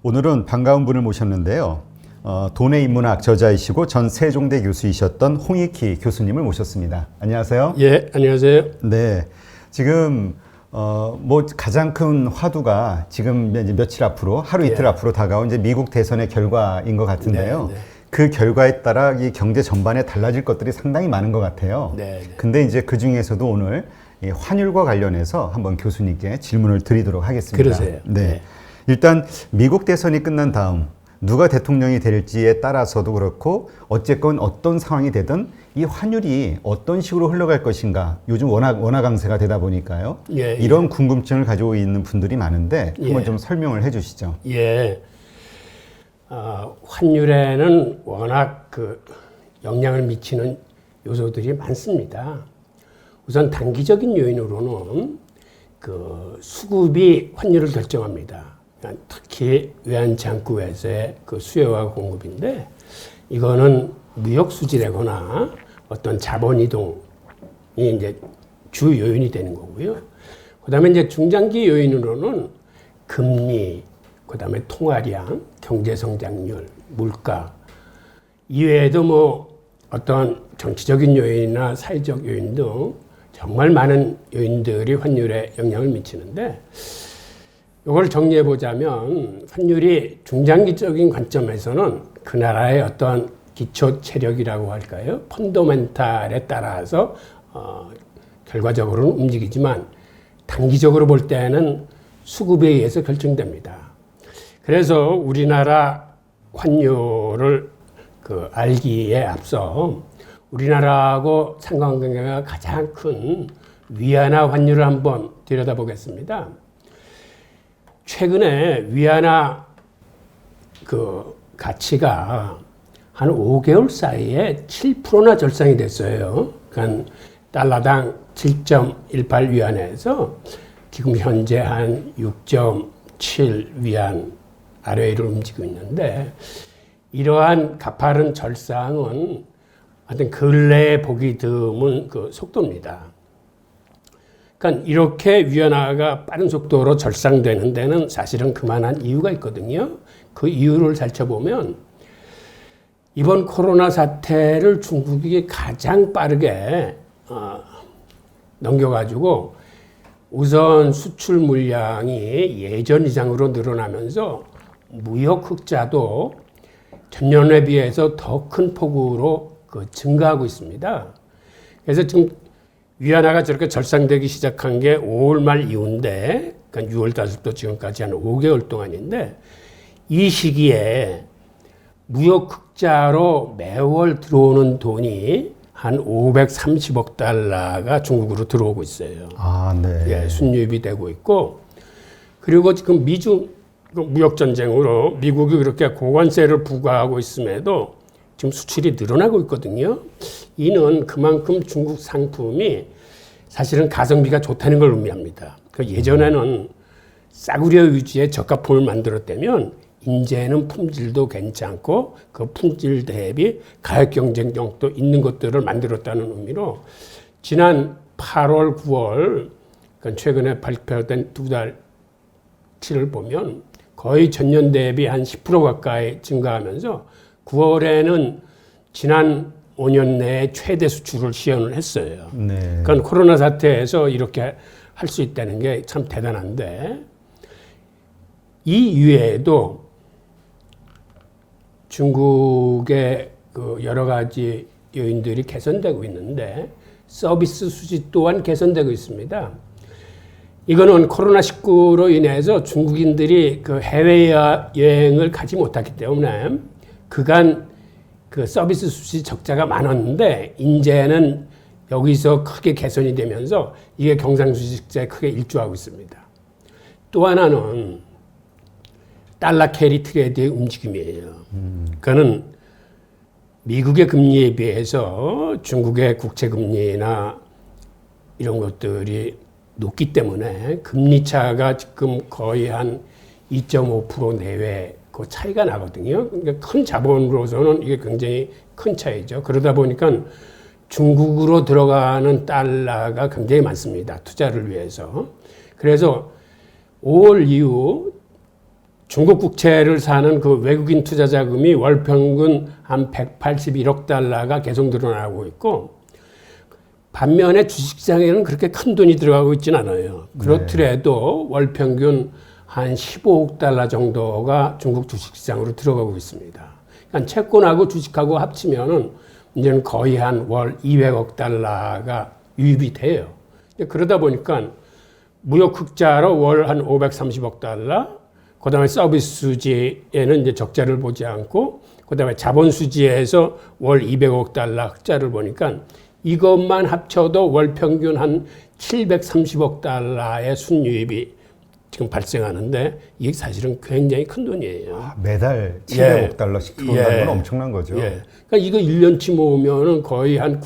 오늘은 반가운 분을 모셨는데요. 돈의 인문학 저자이시고 전 세종대 교수이셨던 홍익희 교수님을 모셨습니다. 안녕하세요. 예, 안녕하세요. 네, 지금 가장 큰 화두가 지금 이제 며칠 앞으로 하루 이틀 앞으로 다가온 이제 미국 대선의 결과인 것 같은데요. 네. 그 결과에 따라 이 경제 전반에 달라질 것들이 상당히 많은 것 같아요. 네. 근데 이제 그 중에서도 오늘 이 환율과 관련해서 한번 교수님께 질문을 드리도록 하겠습니다. 그러세요. 네. 일단 미국 대선이 끝난 다음 누가 대통령이 될지에 따라서도 그렇고 어쨌건 어떤 상황이 되든 이 환율이 어떤 식으로 흘러갈 것인가 요즘 워낙 강세가 되다 보니까요. 이런 궁금증을 가지고 있는 분들이 많은데 한번 좀 설명을 해 주시죠. 예. 환율에는 워낙 영향을 미치는 요소들이 많습니다. 우선 단기적인 요인으로는 수급이 환율을 결정합니다. 특히 외환창구에서의 수요와 공급인데 이거는 무역 수지라거나 어떤 자본 이동이 이제 주 요인이 되는 거고요. 그다음에 이제 중장기 요인으로는 금리, 그다음에 통화량, 경제 성장률, 물가 이외에도 어떤 정치적인 요인이나 사회적 요인 등 정말 많은 요인들이 환율에 영향을 미치는데 이걸 정리해 보자면 환율이 중장기적인 관점에서는 그 나라의 어떤 기초 체력이라고 할까요? 펀더멘탈에 따라서 결과적으로는 움직이지만 단기적으로 볼 때는 수급에 의해서 결정됩니다. 그래서 우리나라 환율을 알기에 앞서 우리나라하고 상관관계가 가장 큰 위안화 환율을 한번 들여다보겠습니다. 최근에 위안화 가치가 한 5개월 사이에 7%나 절상이 됐어요. 그러니까 달러당 7.18 위안에서 지금 현재 한 6.7 위안 아래로 움직이고 있는데 이러한 가파른 절상은 하여튼 근래에 보기 드문 속도입니다. 그러니까 이렇게 위안화가 빠른 속도로 절상되는 데는 사실은 그만한 이유가 있거든요. 그 이유를 살펴보면 이번 코로나 사태를 중국이 가장 빠르게 넘겨가지고 우선 수출 물량이 예전 이상으로 늘어나면서 무역 흑자도 전년에 비해서 더 큰 폭으로 증가하고 있습니다. 그래서 지금 위안화가 저렇게 절상되기 시작한 게 5월 말 이후인데, 그러니까 6월 달부터 지금까지 한 5개월 동안인데, 이 시기에 무역 흑자로 매월 들어오는 돈이 한 530억 달러가 중국으로 들어오고 있어요. 네. 순유입이 되고 있고, 그리고 지금 미중 무역 전쟁으로 미국이 그렇게 고관세를 부과하고 있음에도 지금 수출이 늘어나고 있거든요. 이는 그만큼 중국 상품이 사실은 가성비가 좋다는 걸 의미합니다. 예전에는 싸구려 위주의 저가품을 만들었다면 이제는 품질도 괜찮고 그 품질 대비 가격 경쟁력도 있는 것들을 만들었다는 의미로 지난 8월, 9월 그러니까 최근에 발표된 두 달치를 보면 거의 전년 대비 한 10% 가까이 증가하면서 9월에는 지난 5년 내에 최대 수출을 시현을 했어요. 네. 그러니까 코로나 사태에서 이렇게 할 수 있다는 게 참 대단한데 이 이외에도 중국의 여러 가지 요인들이 개선되고 있는데 서비스 수지 또한 개선되고 있습니다. 이거는 코로나19로 인해서 중국인들이 해외여행을 가지 못했기 때문에 그간 서비스 수지 적자가 많았는데 이제는 여기서 크게 개선이 되면서 이게 경상수지 적자에 크게 일조하고 있습니다. 또 하나는 달러 캐리 트레이드의 움직임이에요. 그거는 미국의 금리에 비해서 중국의 국채 금리나 이런 것들이 높기 때문에 금리 차가 지금 거의 한 2.5% 내외 그 차이가 나거든요. 그러니까 큰 자본으로서는 이게 굉장히 큰 차이죠. 그러다 보니까 중국으로 들어가는 달러가 굉장히 많습니다. 투자를 위해서. 그래서 5월 이후 중국 국채를 사는 그 외국인 투자 자금이 월 평균 한 181억 달러가 계속 늘어나고 있고, 반면에 주식시장에는 그렇게 큰 돈이 들어가고 있지는 않아요. 그렇더라도 월 평균 한 15억 달러 정도가 중국 주식시장으로 들어가고 있습니다. 그러니까 채권하고 주식하고 합치면은 이제는 거의 한 월 200억 달러가 유입이 돼요. 그러다 보니까 무역 흑자로 월 한 530억 달러, 그 다음에 서비스 수지에는 이제 적자를 보지 않고, 그 다음에 자본 수지에서 월 200억 달러 흑자를 보니까 이것만 합쳐도 월 평균 한 730억 달러의 순유입이 지금 발생하는데, 이게 사실은 굉장히 큰 돈이에요. 매달 700억 달러씩 들어온다는 건 엄청난 거죠. 예. 그러니까 이거 1년치 모으면은 거의 한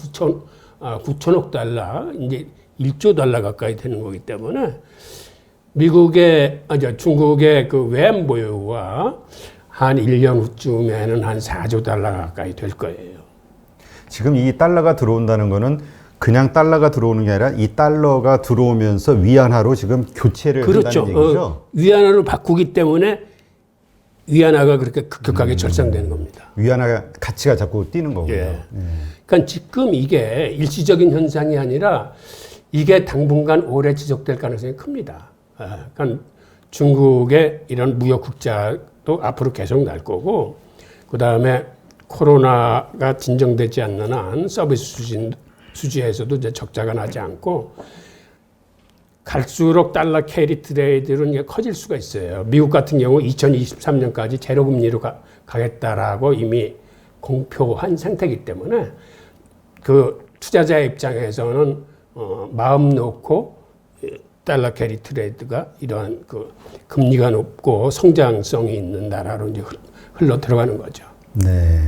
9천억 달러, 이제 1조 달러 가까이 되는 거기 때문에 중국의 그 외환 보유가 한 1년 후쯤에는 한 4조 달러 가까이 될 거예요. 지금 이 달러가 들어온다는 거는 그냥 달러가 들어오는 게 아니라 이 달러가 들어오면서 위안화로 지금 교체를 그렇죠. 한다는 얘기죠. 위안화로 바꾸기 때문에 위안화가 그렇게 급격하게 절상되는 겁니다. 위안화 가치가 자꾸 뛰는 거군요. 예. 그러니까 지금 이게 일시적인 현상이 아니라 이게 당분간 오래 지속될 가능성이 큽니다. 그러니까 중국의 이런 무역 흑자도 앞으로 계속 날 거고, 그 다음에 코로나가 진정되지 않는 한 서비스 수지에서도 이제 적자가 나지 않고, 갈수록 달러 캐리 트레이드는 이게 커질 수가 있어요. 미국 같은 경우 2023년까지 제로금리로 가겠다라고 이미 공표한 상태이기 때문에 그 투자자의 입장에서는 마음 놓고 달러 캐리 트레이드가 이러한 그 금리가 높고 성장성이 있는 나라로 이제 흘러 들어가는 거죠. 네.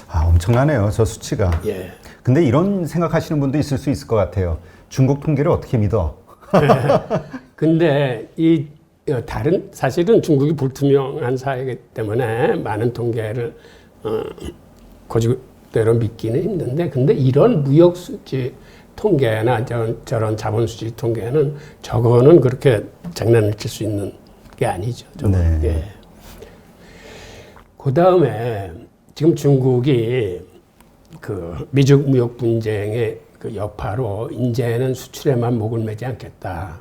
아, 엄청나네요. 저 수치가. 예. 근데 이런 생각하시는 분도 있을 수 있을 것 같아요. 중국 통계를 어떻게 믿어? 근데 사실은 중국이 불투명한 사회이기 때문에 많은 통계를 고지대로 믿기는 힘든데, 근데 이런 무역 수지 통계나 저런 자본 수지 통계는 저거는 그렇게 장난을 칠 수 있는 게 아니죠. 네. 예. 그 다음에 지금 중국이 그 미중 무역 분쟁의 그 여파로 이제는 수출에만 목을 매지 않겠다.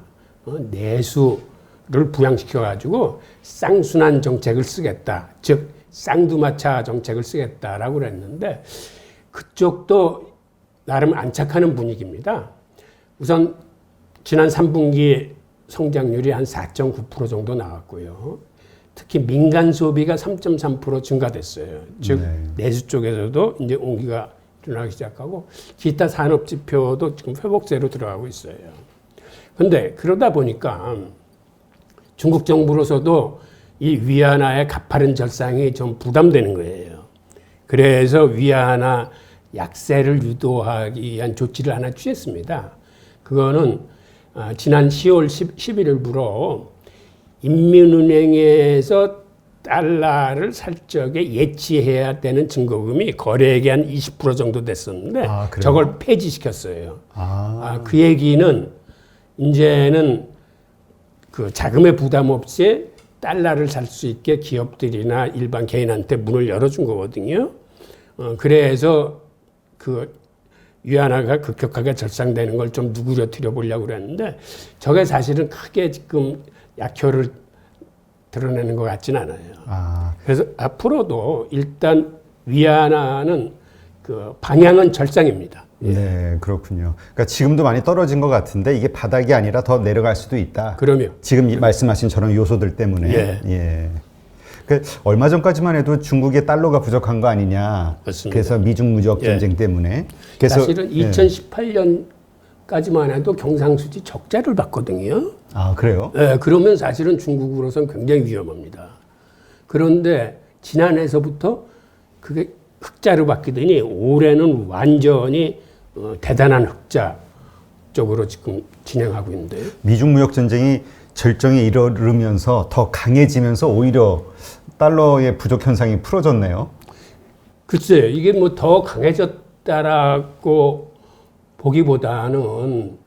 내수를 부양시켜가지고 쌍순환 정책을 쓰겠다. 즉 쌍두마차 정책을 쓰겠다라고 그랬는데, 그쪽도 나름 안착하는 분위기입니다. 우선 지난 3분기 성장률이 한 4.9% 정도 나왔고요. 특히 민간 소비가 3.3% 증가됐어요. 즉 내수 쪽에서도 이제 온기가 일어나기 시작하고, 기타 산업 지표도 지금 회복세로 들어가고 있어요. 그런데 그러다 보니까 중국 정부로서도 이 위안화의 가파른 절상이 좀 부담되는 거예요. 그래서 위안화 약세를 유도하기 위한 조치를 하나 취했습니다. 그거는 지난 10월 11일부로 인민은행에서 달러를 살 적에 예치해야 되는 증거금이 거래액이 한 20% 정도 됐었는데, 저걸 폐지시켰어요. 그 얘기는 이제는 그 자금의 부담 없이 달러를 살 수 있게 기업들이나 일반 개인한테 문을 열어준 거거든요. 그래서 그 위안화가 급격하게 절상되는 걸 좀 누그러뜨려 보려고 그랬는데, 저게 사실은 크게 지금 약효를 드러내는 것 같지는 않아요. 그래서 앞으로도 일단 위안화는 그 방향은 절상입니다. 네, 그렇군요. 그러니까 지금도 많이 떨어진 것 같은데 이게 바닥이 아니라 더 내려갈 수도 있다. 그러면 지금 말씀하신 저런 요소들 때문에. 예. 그 얼마 전까지만 해도 중국의 달러가 부족한 거 아니냐. 맞습니다. 그래서 미중 무역 전쟁 때문에. 그래서 사실은 2018년까지만 해도 경상수지 적자를 봤거든요. 아, 그래요? 네, 그러면 사실은 중국으로서는 굉장히 위험합니다. 그런데 지난해서부터 그게 흑자로 바뀌더니 올해는 완전히 대단한 흑자 쪽으로 지금 진행하고 있는데요. 미중 무역 전쟁이 절정에 이르면서 더 강해지면서 오히려 달러의 부족 현상이 풀어졌네요. 글쎄요, 이게 뭐 더 강해졌다라고 보기보다는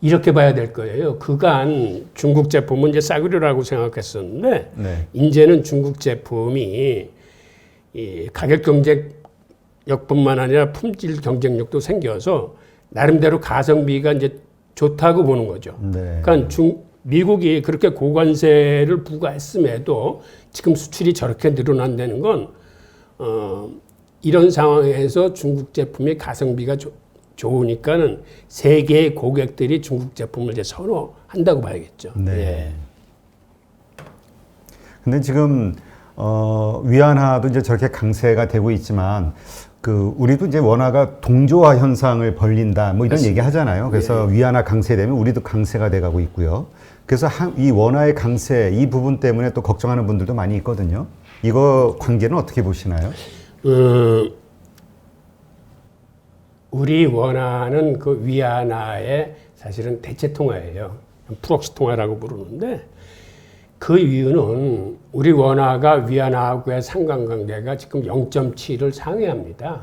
이렇게 봐야 될 거예요. 그간 중국 제품은 이제 싸구려라고 생각했었는데 네. 이제는 중국 제품이 이 가격 경쟁력뿐만 아니라 품질 경쟁력도 생겨서 나름대로 가성비가 이제 좋다고 보는 거죠. 네. 그러니까 미국이 그렇게 고관세를 부과했음에도 지금 수출이 저렇게 늘어난다는 건 이런 상황에서 중국 제품이 가성비가 좋으니까는 세계의 고객들이 중국 제품을 이제 선호한다고 봐야겠죠. 네. 예. 근데 지금 위안화도 이제 저렇게 강세가 되고 있지만 그 우리도 이제 원화가 동조화 현상을 벌린다 뭐 이런 얘기 하잖아요. 그래서 위안화 강세되면 우리도 강세가 돼가고 있고요. 그래서 이 원화의 강세 이 부분 때문에 또 걱정하는 분들도 많이 있거든요. 이거 관계는 어떻게 보시나요? 우리 원화는 그 위안화의 사실은 대체 통화예요. 프록시 통화라고 부르는데 그 이유는 우리 원화가 위안화하고의 상관관계가 지금 0.7을 상회합니다.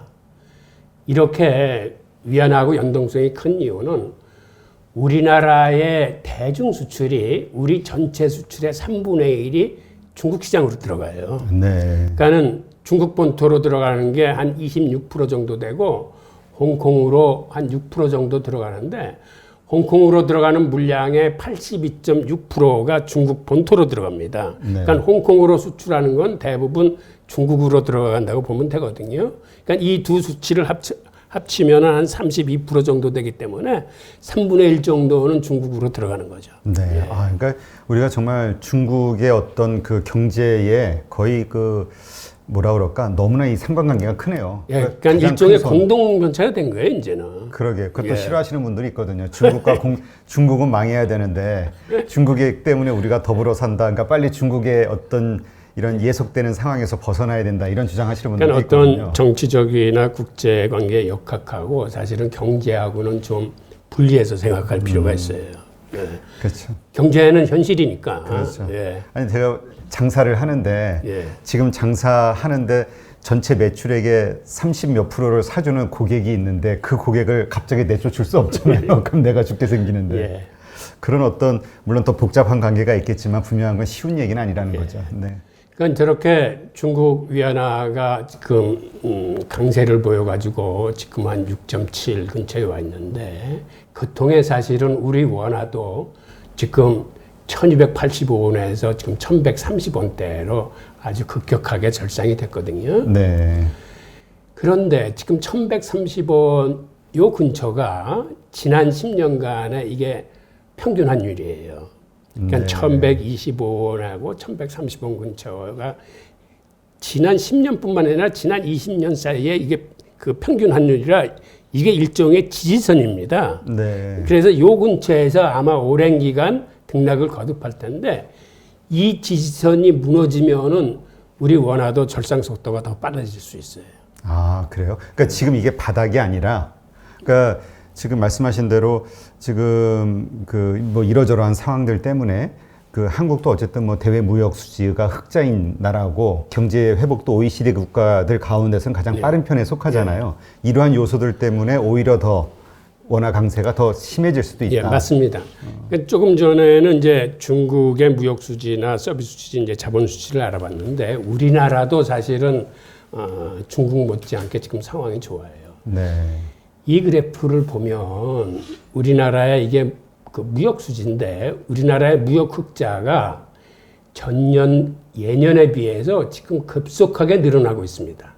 이렇게 위안화하고 연동성이 큰 이유는 우리나라의 대중 수출이 우리 전체 수출의 3분의 1이 중국 시장으로 들어가요. 네. 그러니까는 중국 본토로 들어가는 게 한 26% 정도 되고 홍콩으로 한 6% 정도 들어가는데 홍콩으로 들어가는 물량의 82.6%가 중국 본토로 들어갑니다. 네. 그러니까 홍콩으로 수출하는 건 대부분 중국으로 들어간다고 보면 되거든요. 그러니까 이 두 수치를 합치면 한 32% 정도 되기 때문에 3분의 1 정도는 중국으로 들어가는 거죠. 네. 예. 그러니까 우리가 정말 중국의 어떤 그 경제에 거의 그 뭐라 그럴까 너무나 이 상관관계가 크네요. 예, 그러니까 일종의 공동명차가 된 거예요, 이제는. 그러게. 그것도 예. 싫어하시는 분들이 있거든요. 중국은 망해야 되는데 중국이 때문에 우리가 더불어 산다. 그러니까 빨리 중국의 어떤 이런 예속되는 상황에서 벗어나야 된다. 이런 주장하시는 분들이 그러니까 있거든요. 어떤 정치적이나 국제관계 역학하고 사실은 경제하고는 좀 분리해서 생각할 필요가 있어요. 예. 그렇죠. 경제는 현실이니까. 그렇죠. 예. 아니 제가 장사를 하는데 예. 지금 장사하는데 전체 매출액의 30 몇 프로를 사주는 고객이 있는데 그 고객을 갑자기 내쫓을 수 없잖아요. 그럼 내가 죽게 생기는데. 예. 그런 어떤 물론 더 복잡한 관계가 있겠지만 분명한 건 쉬운 얘기는 아니라는 예. 거죠. 네. 그러니까 저렇게 중국 위안화가 지금 강세를 보여가지고 지금 한 6.7 근처에 와 있는데 그 통해 사실은 우리 원화도 지금 1285원에서 지금 1130원대로 아주 급격하게 절상이 됐거든요. 네. 그런데 지금 1130원 요 근처가 지난 10년간의 이게 평균 환율이에요. 그러니까 네. 1125원하고 1130원 근처가 지난 10년뿐만 아니라 지난 20년 사이에 이게 그 평균 환율이라 이게 일종의 지지선입니다. 네. 그래서 요 근처에서 아마 오랜 기간 등락을 거듭할 텐데 이 지지선이 무너지면은 우리 원화도 절상 속도가 더 빨라질 수 있어요. 아, 그래요? 그러니까 지금 이게 바닥이 아니라 그러니까 지금 말씀하신 대로 지금 그 뭐 이러저러한 상황들 때문에 그 한국도 어쨌든 뭐 대외 무역 수지가 흑자인 나라고 경제 회복도 OECD 국가들 가운데서는 가장 빠른 편에 속하잖아요. 이러한 요소들 때문에 오히려 더 원화 강세가 더 심해질 수도 있다. 예, 맞습니다. 그러니까 조금 전에는 이제 중국의 무역 수지나 서비스 수지, 이제 자본 수지를 알아봤는데 우리나라도 사실은 중국 못지않게 지금 상황이 좋아요. 네. 이 그래프를 보면 우리나라의 이게 그 무역 수지인데 우리나라의 무역 흑자가 전년 예년에 비해서 지금 급속하게 늘어나고 있습니다.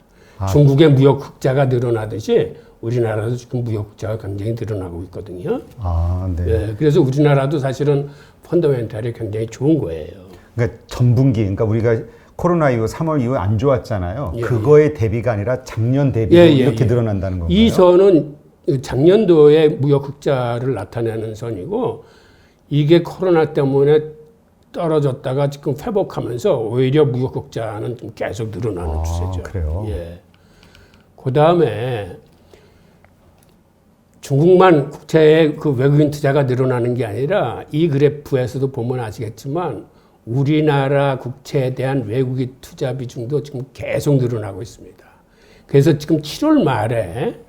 중국의 무역 흑자가 늘어나듯이 우리나라도 지금 무역 흑자가 굉장히 늘어나고 있거든요. 아, 네. 예, 그래서 우리나라도 사실은 펀더멘탈이 굉장히 좋은 거예요. 그러니까 전분기, 그러니까 우리가 코로나 이후 3월 이후 안 좋았잖아요. 예, 그거의 대비가 아니라 작년 대비로 이렇게 늘어난다는 건가요? 이 선은 작년도에 무역 흑자를 나타내는 선이고 이게 코로나 때문에 떨어졌다가 지금 회복하면서 오히려 무역 흑자는 좀 계속 늘어나는 추세죠. 그래요? 예. 그 다음에 중국만 국채의 그 외국인 투자가 늘어나는 게 아니라 이 그래프에서도 보면 아시겠지만 우리나라 국채에 대한 외국인 투자 비중도 지금 계속 늘어나고 있습니다. 그래서 지금 7월 말에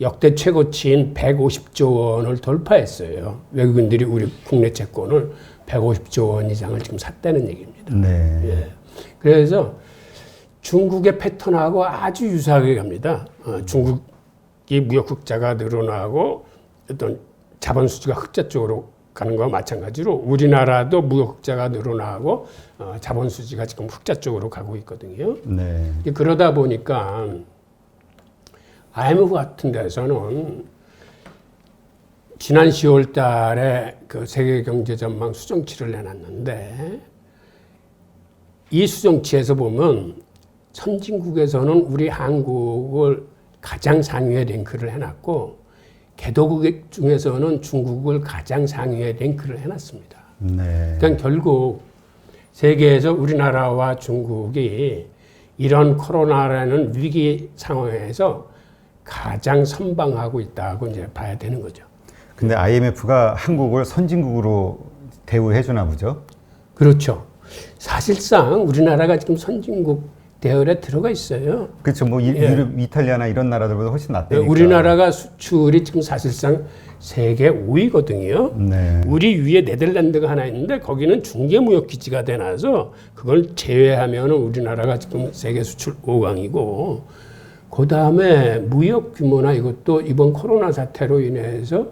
역대 최고치인 150조 원을 돌파했어요. 외국인들이 우리 국내 채권을 150조 원 이상을 지금 샀다는 얘기입니다. 네. 예. 그래서 중국의 패턴하고 아주 유사하게 갑니다. 중국이 무역 흑자가 늘어나고 어떤 자본 수지가 흑자 쪽으로 가는 거와 마찬가지로 우리나라도 무역 흑자가 늘어나고 자본 수지가 지금 흑자 쪽으로 가고 있거든요. 네. 그러다 보니까 IMF 같은 데서는 지난 10월 달에 그 세계 경제 전망 수정치를 내놨는데 이 수정치에서 보면 선진국에서는 우리 한국을 가장 상위에 랭크를 해놨고 개도국 중에서는 중국을 가장 상위에 랭크를 해놨습니다. 네. 그러니까 결국 세계에서 우리나라와 중국이 이런 코로나라는 위기 상황에서 가장 선방하고 있다고 이제 봐야 되는 거죠. 근데 IMF가 한국을 선진국으로 대우해 주나 보죠? 그렇죠. 사실상 우리나라가 지금 선진국 대열에 들어가 있어요. 그렇죠. 뭐 유럽, 이탈리아나 이런 나라들보다 훨씬 낫다니까. 우리나라가 수출이 지금 사실상 세계 5위거든요. 네. 우리 위에 네덜란드가 하나 있는데 거기는 중개무역 기지가 돼놔서 그걸 제외하면 우리나라가 지금 세계 수출 5강이고 그 다음에 무역 규모나 이것도 이번 코로나 사태로 인해서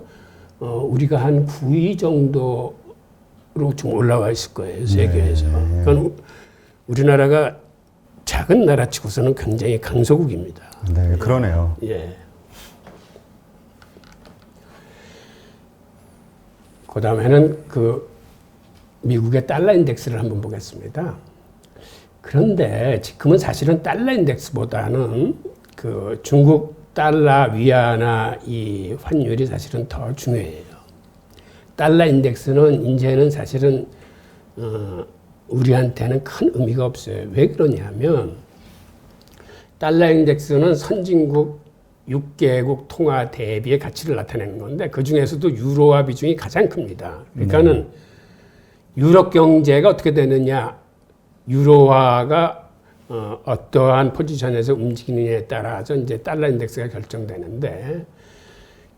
우리가 한 9위 정도로 좀 올라와 있을 거예요. 세계에서. 네. 그러니까 우리나라가 작은 나라치고서는 굉장히 강소국입니다. 네, 그러네요. 예. 그 다음에는 그 미국의 달러 인덱스를 한번 보겠습니다. 그런데 지금은 사실은 달러 인덱스보다는 그 중국 달러 위안화 이 환율이 사실은 더 중요해요. 달러 인덱스는 이제는 사실은 우리한테는 큰 의미가 없어요. 왜 그러냐면 달러 인덱스는 선진국 6개국 통화 대비의 가치를 나타내는 건데 그 중에서도 유로화 비중이 가장 큽니다. 그러니까는 유럽 경제가 어떻게 되느냐, 유로화가 어떠한 포지션에서 움직이느냐에 따라서 이제 달러 인덱스가 결정되는데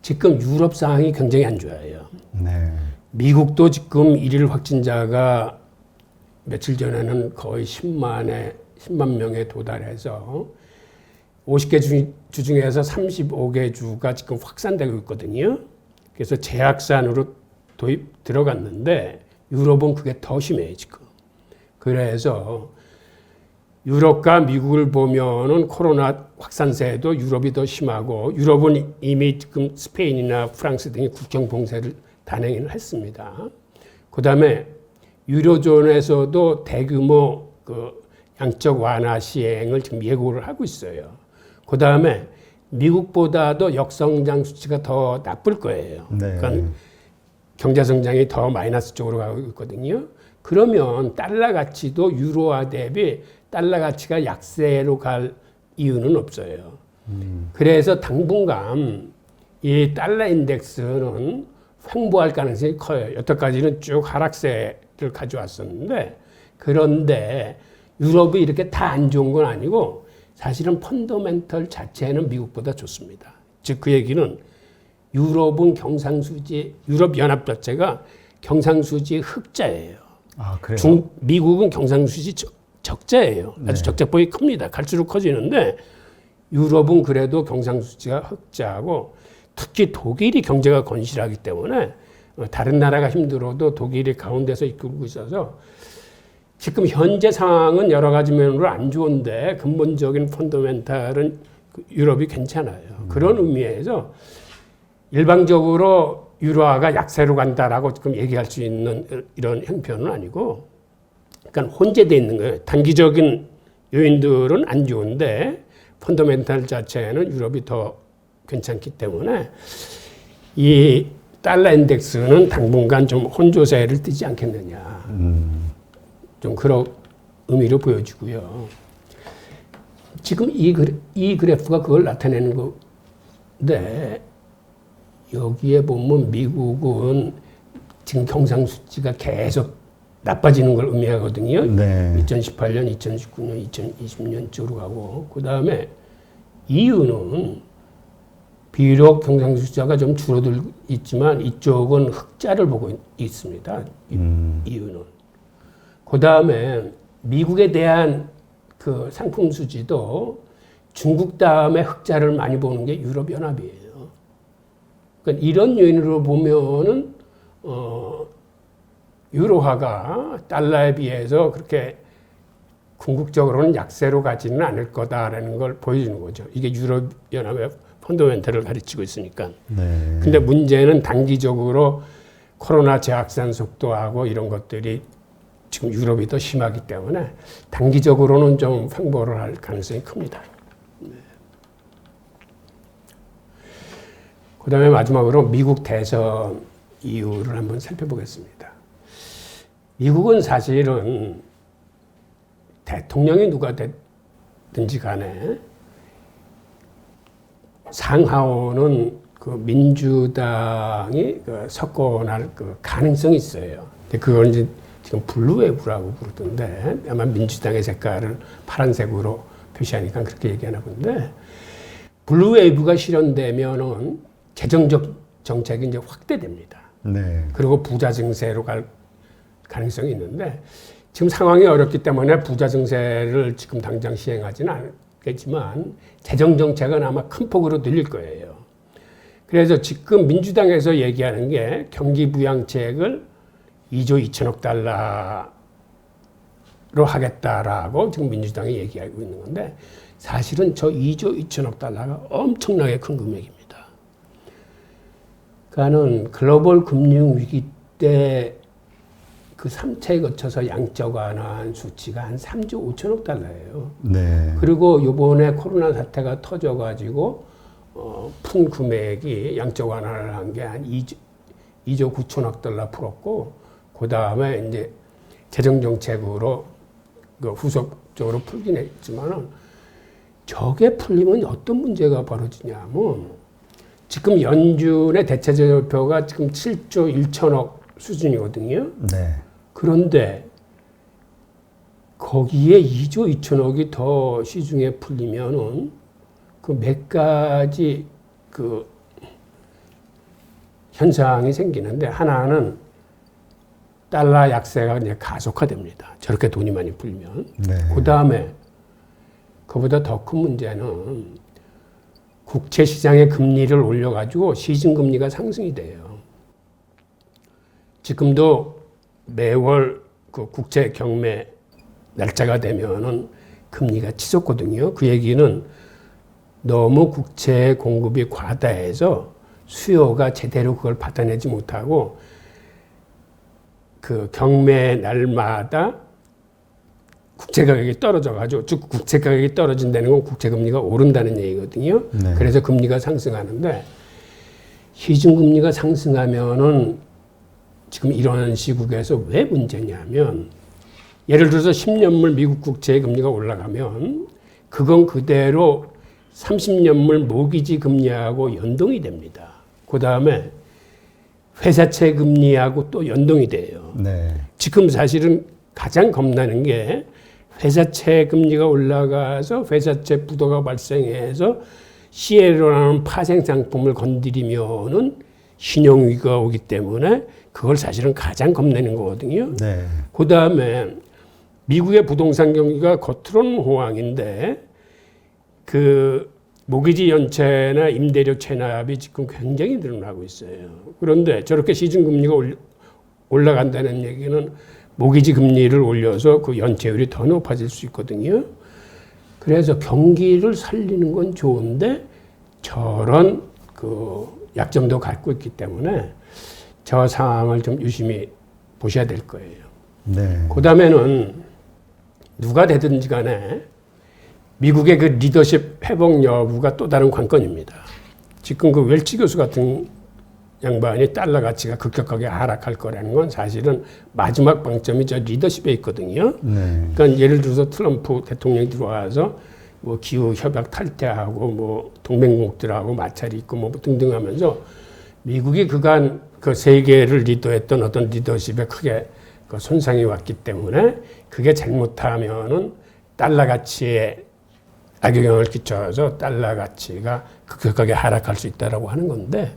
지금 유럽 상황이 굉장히 안 좋아요. 네. 미국도 지금 일일 확진자가 며칠 전에는 거의 10만 명에 도달해서 50개 주 중에서 35개 주가 지금 확산되고 있거든요. 그래서 재확산으로 들어갔는데 유럽은 그게 더 심해요, 지금. 그래서 유럽과 미국을 보면은 코로나 확산세도 유럽이 더 심하고 유럽은 이미 지금 스페인이나 프랑스 등이 국경 봉쇄를 단행을 했습니다. 그 다음에 유로존에서도 대규모 그 양적 완화 시행을 지금 예고를 하고 있어요. 그 다음에 미국보다도 역성장 수치가 더 나쁠 거예요. 네. 그러니까 경제 성장이 더 마이너스 쪽으로 가고 있거든요. 그러면 달러 가치도 유로화 대비 달러 가치가 약세로 갈 이유는 없어요. 그래서 당분간 이 달러 인덱스는 횡보할 가능성이 커요. 여태까지는 쭉 하락세를 가져왔었는데 그런데 유럽이 이렇게 다 안 좋은 건 아니고 사실은 펀더멘털 자체는 미국보다 좋습니다. 즉 그 얘기는 유럽은 경상수지, 유럽 연합 자체가 경상수지 흑자예요. 아, 그래요? 미국은 경상수지 적자예요. 아주 적자폭이 큽니다. 갈수록 커지는데 유럽은 그래도 경상수지가 흑자하고 특히 독일이 경제가 건실하기 때문에 다른 나라가 힘들어도 독일이 가운데서 이끌고 있어서 지금 현재 상황은 여러 가지 면으로 안 좋은데 근본적인 펀더멘탈은 유럽이 괜찮아요. 그런 의미에서 일방적으로 유로화가 약세로 간다라고 지금 얘기할 수 있는 이런 형편은 아니고 그러니까 혼재되어 있는 거예요. 단기적인 요인들은 안 좋은데 펀더멘탈 자체는 유럽이 더 괜찮기 때문에 이 달러 인덱스는 당분간 좀 혼조세를 띠지 않겠느냐. 좀 그런 의미로 보여지고요. 지금 이 그래프가 그걸 나타내는 건데 여기에 보면 미국은 지금 경상수지가 계속 나빠지는 걸 의미하거든요. 네. 2018년, 2019년, 2020년 쪽으로 가고 그 다음에 EU는 비록 경상수 숫자가 좀 줄어들고 있지만 이쪽은 흑자를 보고 있습니다. 이유는. 그 다음에 미국에 대한 그 상품 수지도 중국 다음에 흑자를 많이 보는 게 유럽연합이에요. 그러니까 이런 요인으로 보면은 유로화가 달러에 비해서 그렇게 궁극적으로는 약세로 가지는 않을 거다라는 걸 보여주는 거죠. 이게 유럽연합의 펀더멘털을 가르치고 있으니까. 네. 근데 문제는 단기적으로 코로나 재확산 속도하고 이런 것들이 지금 유럽이 더 심하기 때문에 단기적으로는 좀 횡보를 할 가능성이 큽니다. 네. 그 다음에 마지막으로 미국 대선 이유를 한번 살펴보겠습니다. 미국은 사실은 대통령이 누가 됐든지 간에 상하원은 그 민주당이 그 석권할 그 가능성이 있어요. 근데 그걸 이제 지금 블루웨이브라고 부르던데 아마 민주당의 색깔을 파란색으로 표시하니까 그렇게 얘기하나 본데 블루웨이브가 실현되면은 재정적 정책이 이제 확대됩니다. 네. 그리고 부자 증세로 갈 가능성이 있는데 지금 상황이 어렵기 때문에 부자 증세를 지금 당장 시행하지는 않겠지만 재정 정책은 아마 큰 폭으로 늘릴 거예요. 그래서 지금 민주당에서 얘기하는 게 경기 부양책을 2조 2천억 달러로 하겠다라고 지금 민주당이 얘기하고 있는 건데 사실은 저 2조 2천억 달러가 엄청나게 큰 금액입니다. 그러니까는 글로벌 금융 위기 때 그 3차에 거쳐서 양적 완화한 수치가 한 3조 5천억 달러예요. 네. 그리고 이번에 코로나 사태가 터져가지고 푼 금액이 양적 완화를 한 게 한 2조 9천억 달러 풀었고 그 다음에 이제 재정 정책으로 그 후속적으로 풀긴 했지만은 저게 풀리면 어떤 문제가 벌어지냐면 지금 연준의 대체제표가 지금 7조 1천억 수준이거든요. 네. 그런데 거기에 2조 2천억이 더 시중에 풀리면은 그 몇 가지 그 현상이 생기는데 하나는 달러 약세가 이제 가속화됩니다. 저렇게 돈이 많이 풀면. 네. 그 다음에 그보다 더 큰 문제는 국채 시장의 금리를 올려가지고 시중금리가 상승이 돼요. 지금도 매월 그 국채 경매 날짜가 되면은 금리가 치솟거든요. 그 얘기는 너무 국채 공급이 과다해서 수요가 제대로 그걸 받아내지 못하고 그 경매 날마다 국채 가격이 떨어져가지고 즉 국채 가격이 떨어진다는 건 국채 금리가 오른다는 얘기거든요. 네. 그래서 금리가 상승하는데 시중 금리가 상승하면은 지금 이런 시국에서 왜 문제냐면 예를 들어서 10년물 미국 국채의 금리가 올라가면 그건 그대로 30년물 모기지 금리하고 연동이 됩니다. 그 다음에 회사채 금리하고 또 연동이 돼요. 네. 지금 사실은 가장 겁나는 게 회사채 금리가 올라가서 회사채 부도가 발생해서 CLO라는 파생 상품을 건드리면은 신용위기가 오기 때문에 그걸 사실은 가장 겁내는 거거든요. 네. 그 다음에 미국의 부동산 경기가 겉으로는 호황인데 그 모기지 연체나 임대료 체납이 지금 굉장히 늘어나고 있어요. 그런데 저렇게 시중금리가 올라간다는 얘기는 모기지 금리를 올려서 그 연체율이 더 높아질 수 있거든요. 그래서 경기를 살리는 건 좋은데 저런 그 약점도 갖고 있기 때문에 저 상황을 좀 유심히 보셔야 될 거예요. 네. 그 다음에는 누가 되든지 간에 미국의 그 리더십 회복 여부가 또 다른 관건입니다. 지금 그 웰치 교수 같은 양반이 달러 가치가 급격하게 하락할 거라는 건 사실은 마지막 방점이 저 리더십에 있거든요. 네. 그러니까 예를 들어서 트럼프 대통령이 들어와서 뭐 기후 협약 탈퇴하고 뭐 동맹국들하고 마찰이 있고 뭐 등등 하면서 미국이 그간 그 세계를 리더했던 어떤 리더십에 크게 그 손상이 왔기 때문에 그게 잘못하면은 달러 가치에 악영향을 끼쳐서 달러 가치가 급격하게 하락할 수 있다라고 하는 건데,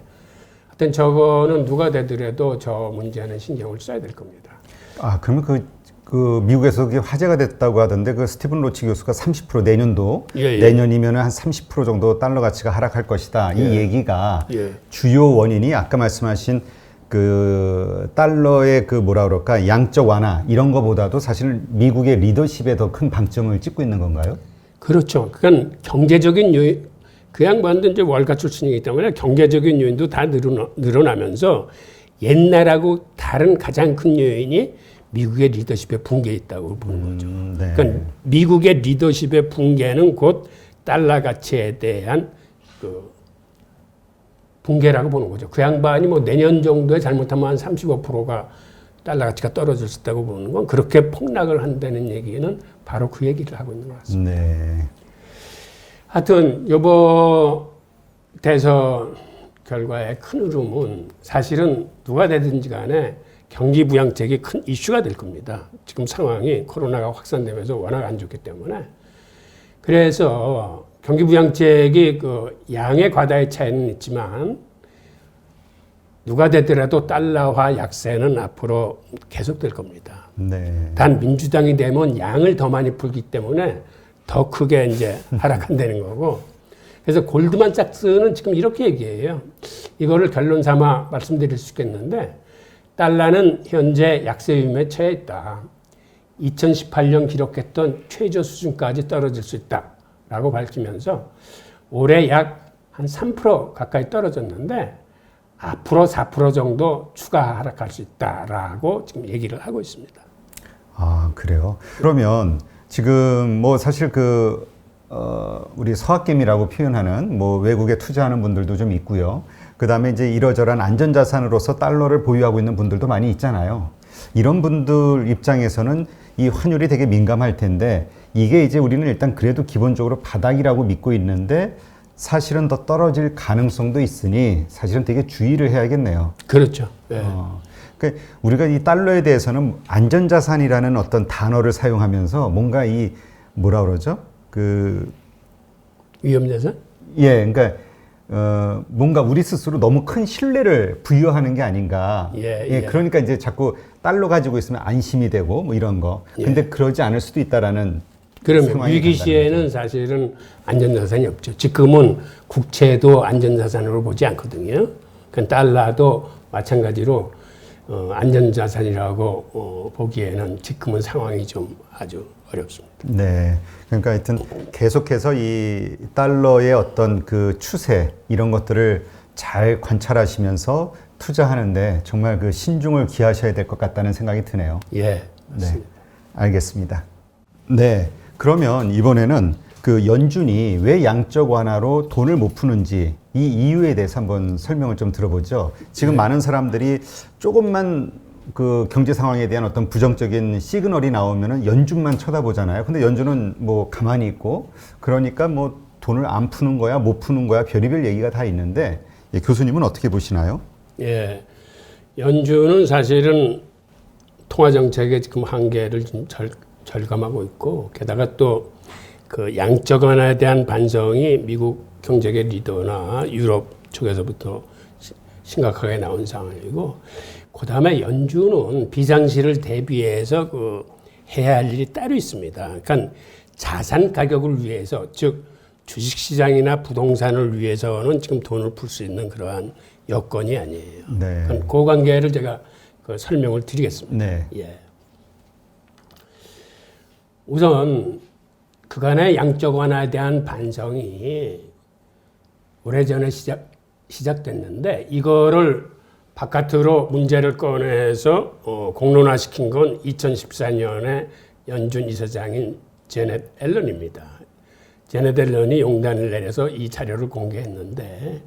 하여튼 저거는 누가 되더라도 저 문제는 신경을 써야 될 겁니다. 아, 그러면 그 미국에서 그게 화제가 됐다고 하던데 그 스티븐 로치 교수가 30% 내년도 예. 내년이면 한 30% 정도 달러 가치가 하락할 것이다. 이 얘기가 주요 원인이 아까 말씀하신 그 달러의 그 뭐라 그럴까 양적 완화 이런 거보다도 사실 미국의 리더십에 더 큰 방점을 찍고 있는 건가요? 그렇죠. 그러니까 경제적인 요인, 그 양반도 이제 월가 출신이기 때문에 경제적인 요인도 다 늘어나면서 옛날하고 다른 가장 큰 요인이 미국의 리더십의 붕괴에 있다고 보는 거죠. 네. 그러니까 미국의 리더십의 붕괴는 곧 달러 가치에 대한 그 붕괴라고 보는 거죠. 그 양반이 뭐 내년 정도에 잘못하면 한 35%가 달러 가치가 떨어질 수 있다고 보는 건 그렇게 폭락을 한다는 얘기는 바로 그 얘기를 하고 있는 것 같습니다. 네. 하여튼 여보 대선 결과의 큰 흐름은 사실은 누가 되든지 간에 경기 부양책이 큰 이슈가 될 겁니다. 지금 상황이 코로나가 확산되면서 워낙 안 좋기 때문에. 그래서 경기 부양책이 그 양의 과다의 차이는 있지만 누가 되더라도 달러화 약세는 앞으로 계속될 겁니다. 네. 단 민주당이 되면 양을 더 많이 풀기 때문에 더 크게 이제 하락한다는 거고. 그래서 골드만삭스는 지금 이렇게 얘기해요. 이거를 결론 삼아 말씀드릴 수 있겠는데 달러는 현재 약세 위험에 처해 있다. 2018년 기록했던 최저 수준까지 떨어질 수 있다라고 밝히면서 올해 약 한 3% 가까이 떨어졌는데 앞으로 4% 정도 추가 하락할 수 있다라고 지금 얘기를 하고 있습니다. 아, 그래요? 그러면 지금 뭐 사실 우리 서학개미라고 표현하는 뭐 외국에 투자하는 분들도 좀 있고요. 그 다음에 이제 이러저러한 안전자산으로서 달러를 보유하고 있는 분들도 많이 있잖아요. 이런 분들 입장에서는 이 환율이 되게 민감할 텐데 이게 이제 우리는 일단 그래도 기본적으로 바닥이라고 믿고 있는데 사실은 더 떨어질 가능성도 있으니 사실은 되게 주의를 해야겠네요. 그렇죠. 네. 그러니까 우리가 이 달러에 대해서는 안전자산이라는 어떤 단어를 사용하면서 뭔가 이 뭐라 그러죠? 위험자산? 예, 그러니까 뭔가 우리 스스로 너무 큰 신뢰를 부여하는 게 아닌가. 예. 그러니까 이제 자꾸 달러 가지고 있으면 안심이 되고 뭐 이런 거. 근데 그러지 않을 수도 있다라는. 그러면 위기 시에는 사실은 안전자산이 없죠. 지금은 국채도 안전자산으로 보지 않거든요. 그 달러도 마찬가지로 안전자산이라고 보기에는 지금은 상황이 좀 아주 어렵습니다. 네. 그러니까 하여튼 계속해서 이 달러의 어떤 그 추세 이런 것들을 잘 관찰하시면서 투자하는데 정말 그 신중을 기하셔야 될 것 같다는 생각이 드네요. 예, 맞습니다. 네. 알겠습니다. 네. 그러면 이번에는 그 연준이 왜 양적 완화로 돈을 못 푸는지 이 이유에 대해서 한번 설명을 좀 들어보죠. 지금 많은 사람들이 조금만 그 경제 상황에 대한 어떤 부정적인 시그널이 나오면은 연준만 쳐다보잖아요. 근데 연준은 뭐 가만히 있고 그러니까 뭐 돈을 안 푸는 거야, 못 푸는 거야, 별의별 얘기가 다 있는데 교수님은 어떻게 보시나요? 예. 연준은 사실은 통화 정책의 지금 한계를 좀 절감하고 있고 게다가 또 그 양적 완화에 대한 반성이 미국 경제계 리더나 유럽 쪽에서부터 심각하게 나온 상황이고 그다음에 연준은 비상시를 대비해서 그 해야 할 일이 따로 있습니다. 그러니까 자산 가격을 위해서 즉 주식시장이나 부동산을 위해서는 지금 돈을 풀 수 있는 그러한 여건이 아니에요. 네. 그러니까 그 관계를 제가 그 설명을 드리겠습니다. 네. 예. 우선 그간의 양적 완화에 대한 반성이 오래전에 시작됐는데 이거를 바깥으로 문제를 꺼내서 공론화시킨 건 2014년에 연준 이사장인 제넷 앨런입니다. 제넷 앨런이 용단을 내려서 이 자료를 공개했는데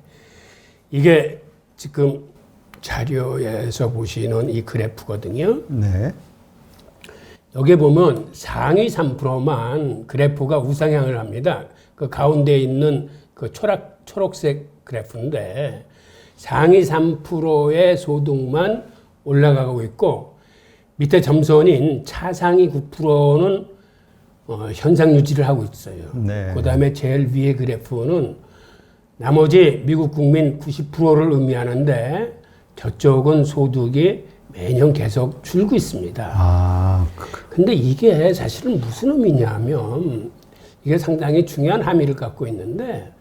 이게 지금 자료에서 보시는 이 그래프거든요. 네. 여기 보면 상위 3%만 그래프가 우상향을 합니다. 그 가운데 있는 그 초록색 그래프인데 상위 3%의 소득만 올라가고 있고 밑에 점선인 차상위 9%는 현상 유지를 하고 있어요. 네. 그다음에 제일 위에 그래프는 나머지 미국 국민 90%를 의미하는데 저쪽은 소득이 매년 계속 줄고 있습니다. 아, 근데 이게 사실은 무슨 의미냐면 이게 상당히 중요한 함의를 갖고 있는데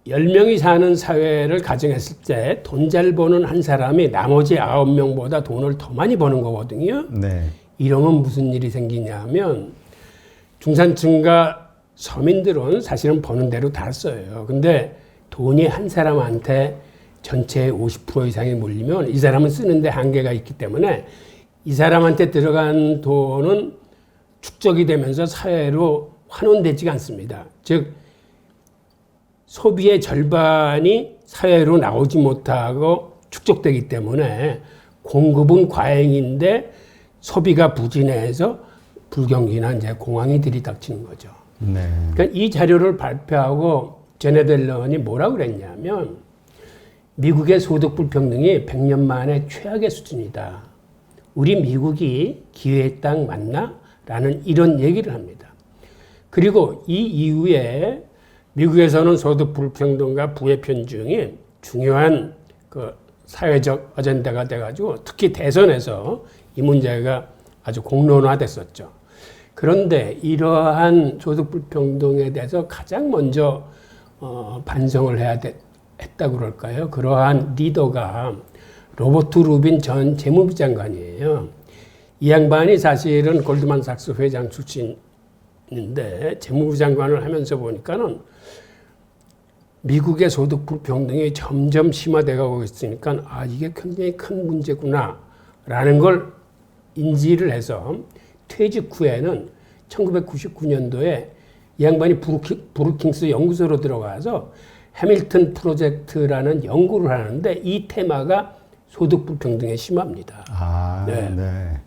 10명이 사는 사회를 가정했을 때 돈 잘 버는 한 사람이 나머지 9명보다 돈을 더 많이 버는 거거든요. 네. 이러면 무슨 일이 생기냐면 중산층과 서민들은 사실은 버는 대로 다 써요. 근데 돈이 한 사람한테 전체의 50% 이상이 몰리면 이 사람은 쓰는데 한계가 있기 때문에 이 사람한테 들어간 돈은 축적이 되면서 사회로 환원되지가 않습니다. 즉 소비의 절반이 사회로 나오지 못하고 축적되기 때문에 공급은 과잉인데 소비가 부진해서 불경기나 이제 공황이 들이닥치는 거죠. 네. 그러니까 이 자료를 발표하고 제넷 앨런이 뭐라고 그랬냐면 미국의 소득 불평등이 100년 만에 최악의 수준이다. 우리 미국이 기회의 땅 맞나? 라는 이런 얘기를 합니다. 그리고 이 이후에 미국에서는 소득 불평등과 부의 편중이 중요한 그 사회적 어젠다가 돼가지고 특히 대선에서 이 문제가 아주 공론화됐었죠. 그런데 이러한 소득 불평등에 대해서 가장 먼저 반성을 했다고 그럴까요? 그러한 리더가 로버트 루빈 전 재무부 장관이에요. 이 양반이 사실은 골드만삭스 회장 출신인데 재무부 장관을 하면서 보니까는 미국의 소득 불평등이 점점 심화되고 있으니까 아 이게 굉장히 큰 문제구나라는 걸 인지를 해서 퇴직 후에는 1999년도에 이 양반이 브루킹스 연구소로 들어가서 해밀턴 프로젝트라는 연구를 하는데 이 테마가 소득 불평등에 심합니다. 아, 네. 네.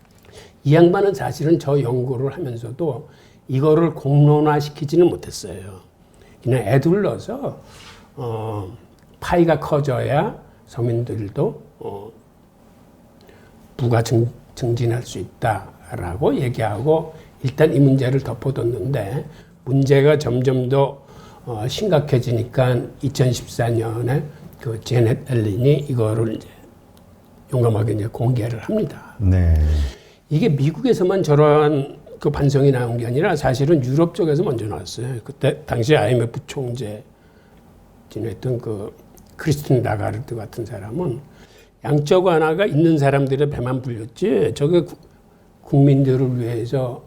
이 양반은 사실은 저 연구를 하면서도 이거를 공론화시키지는 못했어요. 그냥 애둘러서 파이가 커져야 서민들도 부가 증진할 수 있다라고 얘기하고 일단 이 문제를 덮어뒀는데 문제가 점점 더 심각해지니까 2014년에 그 제넷 앨런이 이거를 이제 용감하게 이제 공개를 합니다. 네. 이게 미국에서만 저러한 그 반성이 나온 게 아니라 사실은 유럽 쪽에서 먼저 나왔어요. 그때 당시 IMF 총재 지냈던 그 크리스틴 라가르드 같은 사람은 양적 완화가 있는 사람들의 배만 불렸지 저게 국민들을 위해서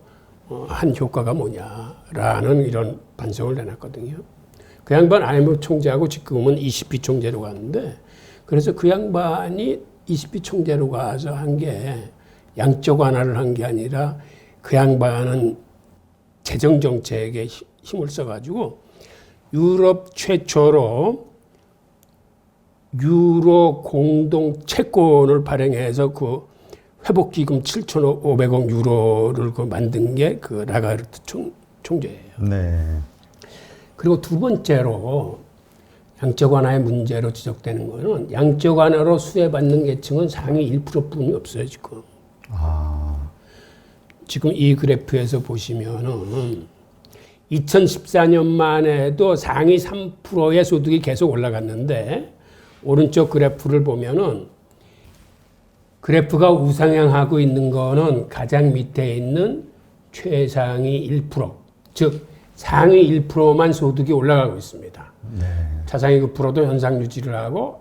한 효과가 뭐냐라는 이런 반성을 내놨거든요. 그 양반 IMF 총재하고 지금은 ECB 총재로 갔는데 그래서 그 양반이 ECB 총재로 가서 한 게 양적 완화를 한 게 아니라 그 양반은 재정 정책에 힘을 써가지고 유럽 최초로 유로 공동 채권을 발행해서 그 회복기금 7,500억 유로를 그 만든 게 그 라가르트 총재예요. 네. 그리고 두 번째로 양적 완화의 문제로 지적되는 거는 양적 완화로 수혜받는 계층은 상위 1%뿐이 없어요, 지금. 아. 지금 이 그래프에서 보시면은 2014년만 해도 상위 3%의 소득이 계속 올라갔는데 오른쪽 그래프를 보면은 그래프가 우상향하고 있는 거는 가장 밑에 있는 최상위 1%, 즉 상위 1%만 소득이 올라가고 있습니다. 네. 차상위 9%도 현상 유지를 하고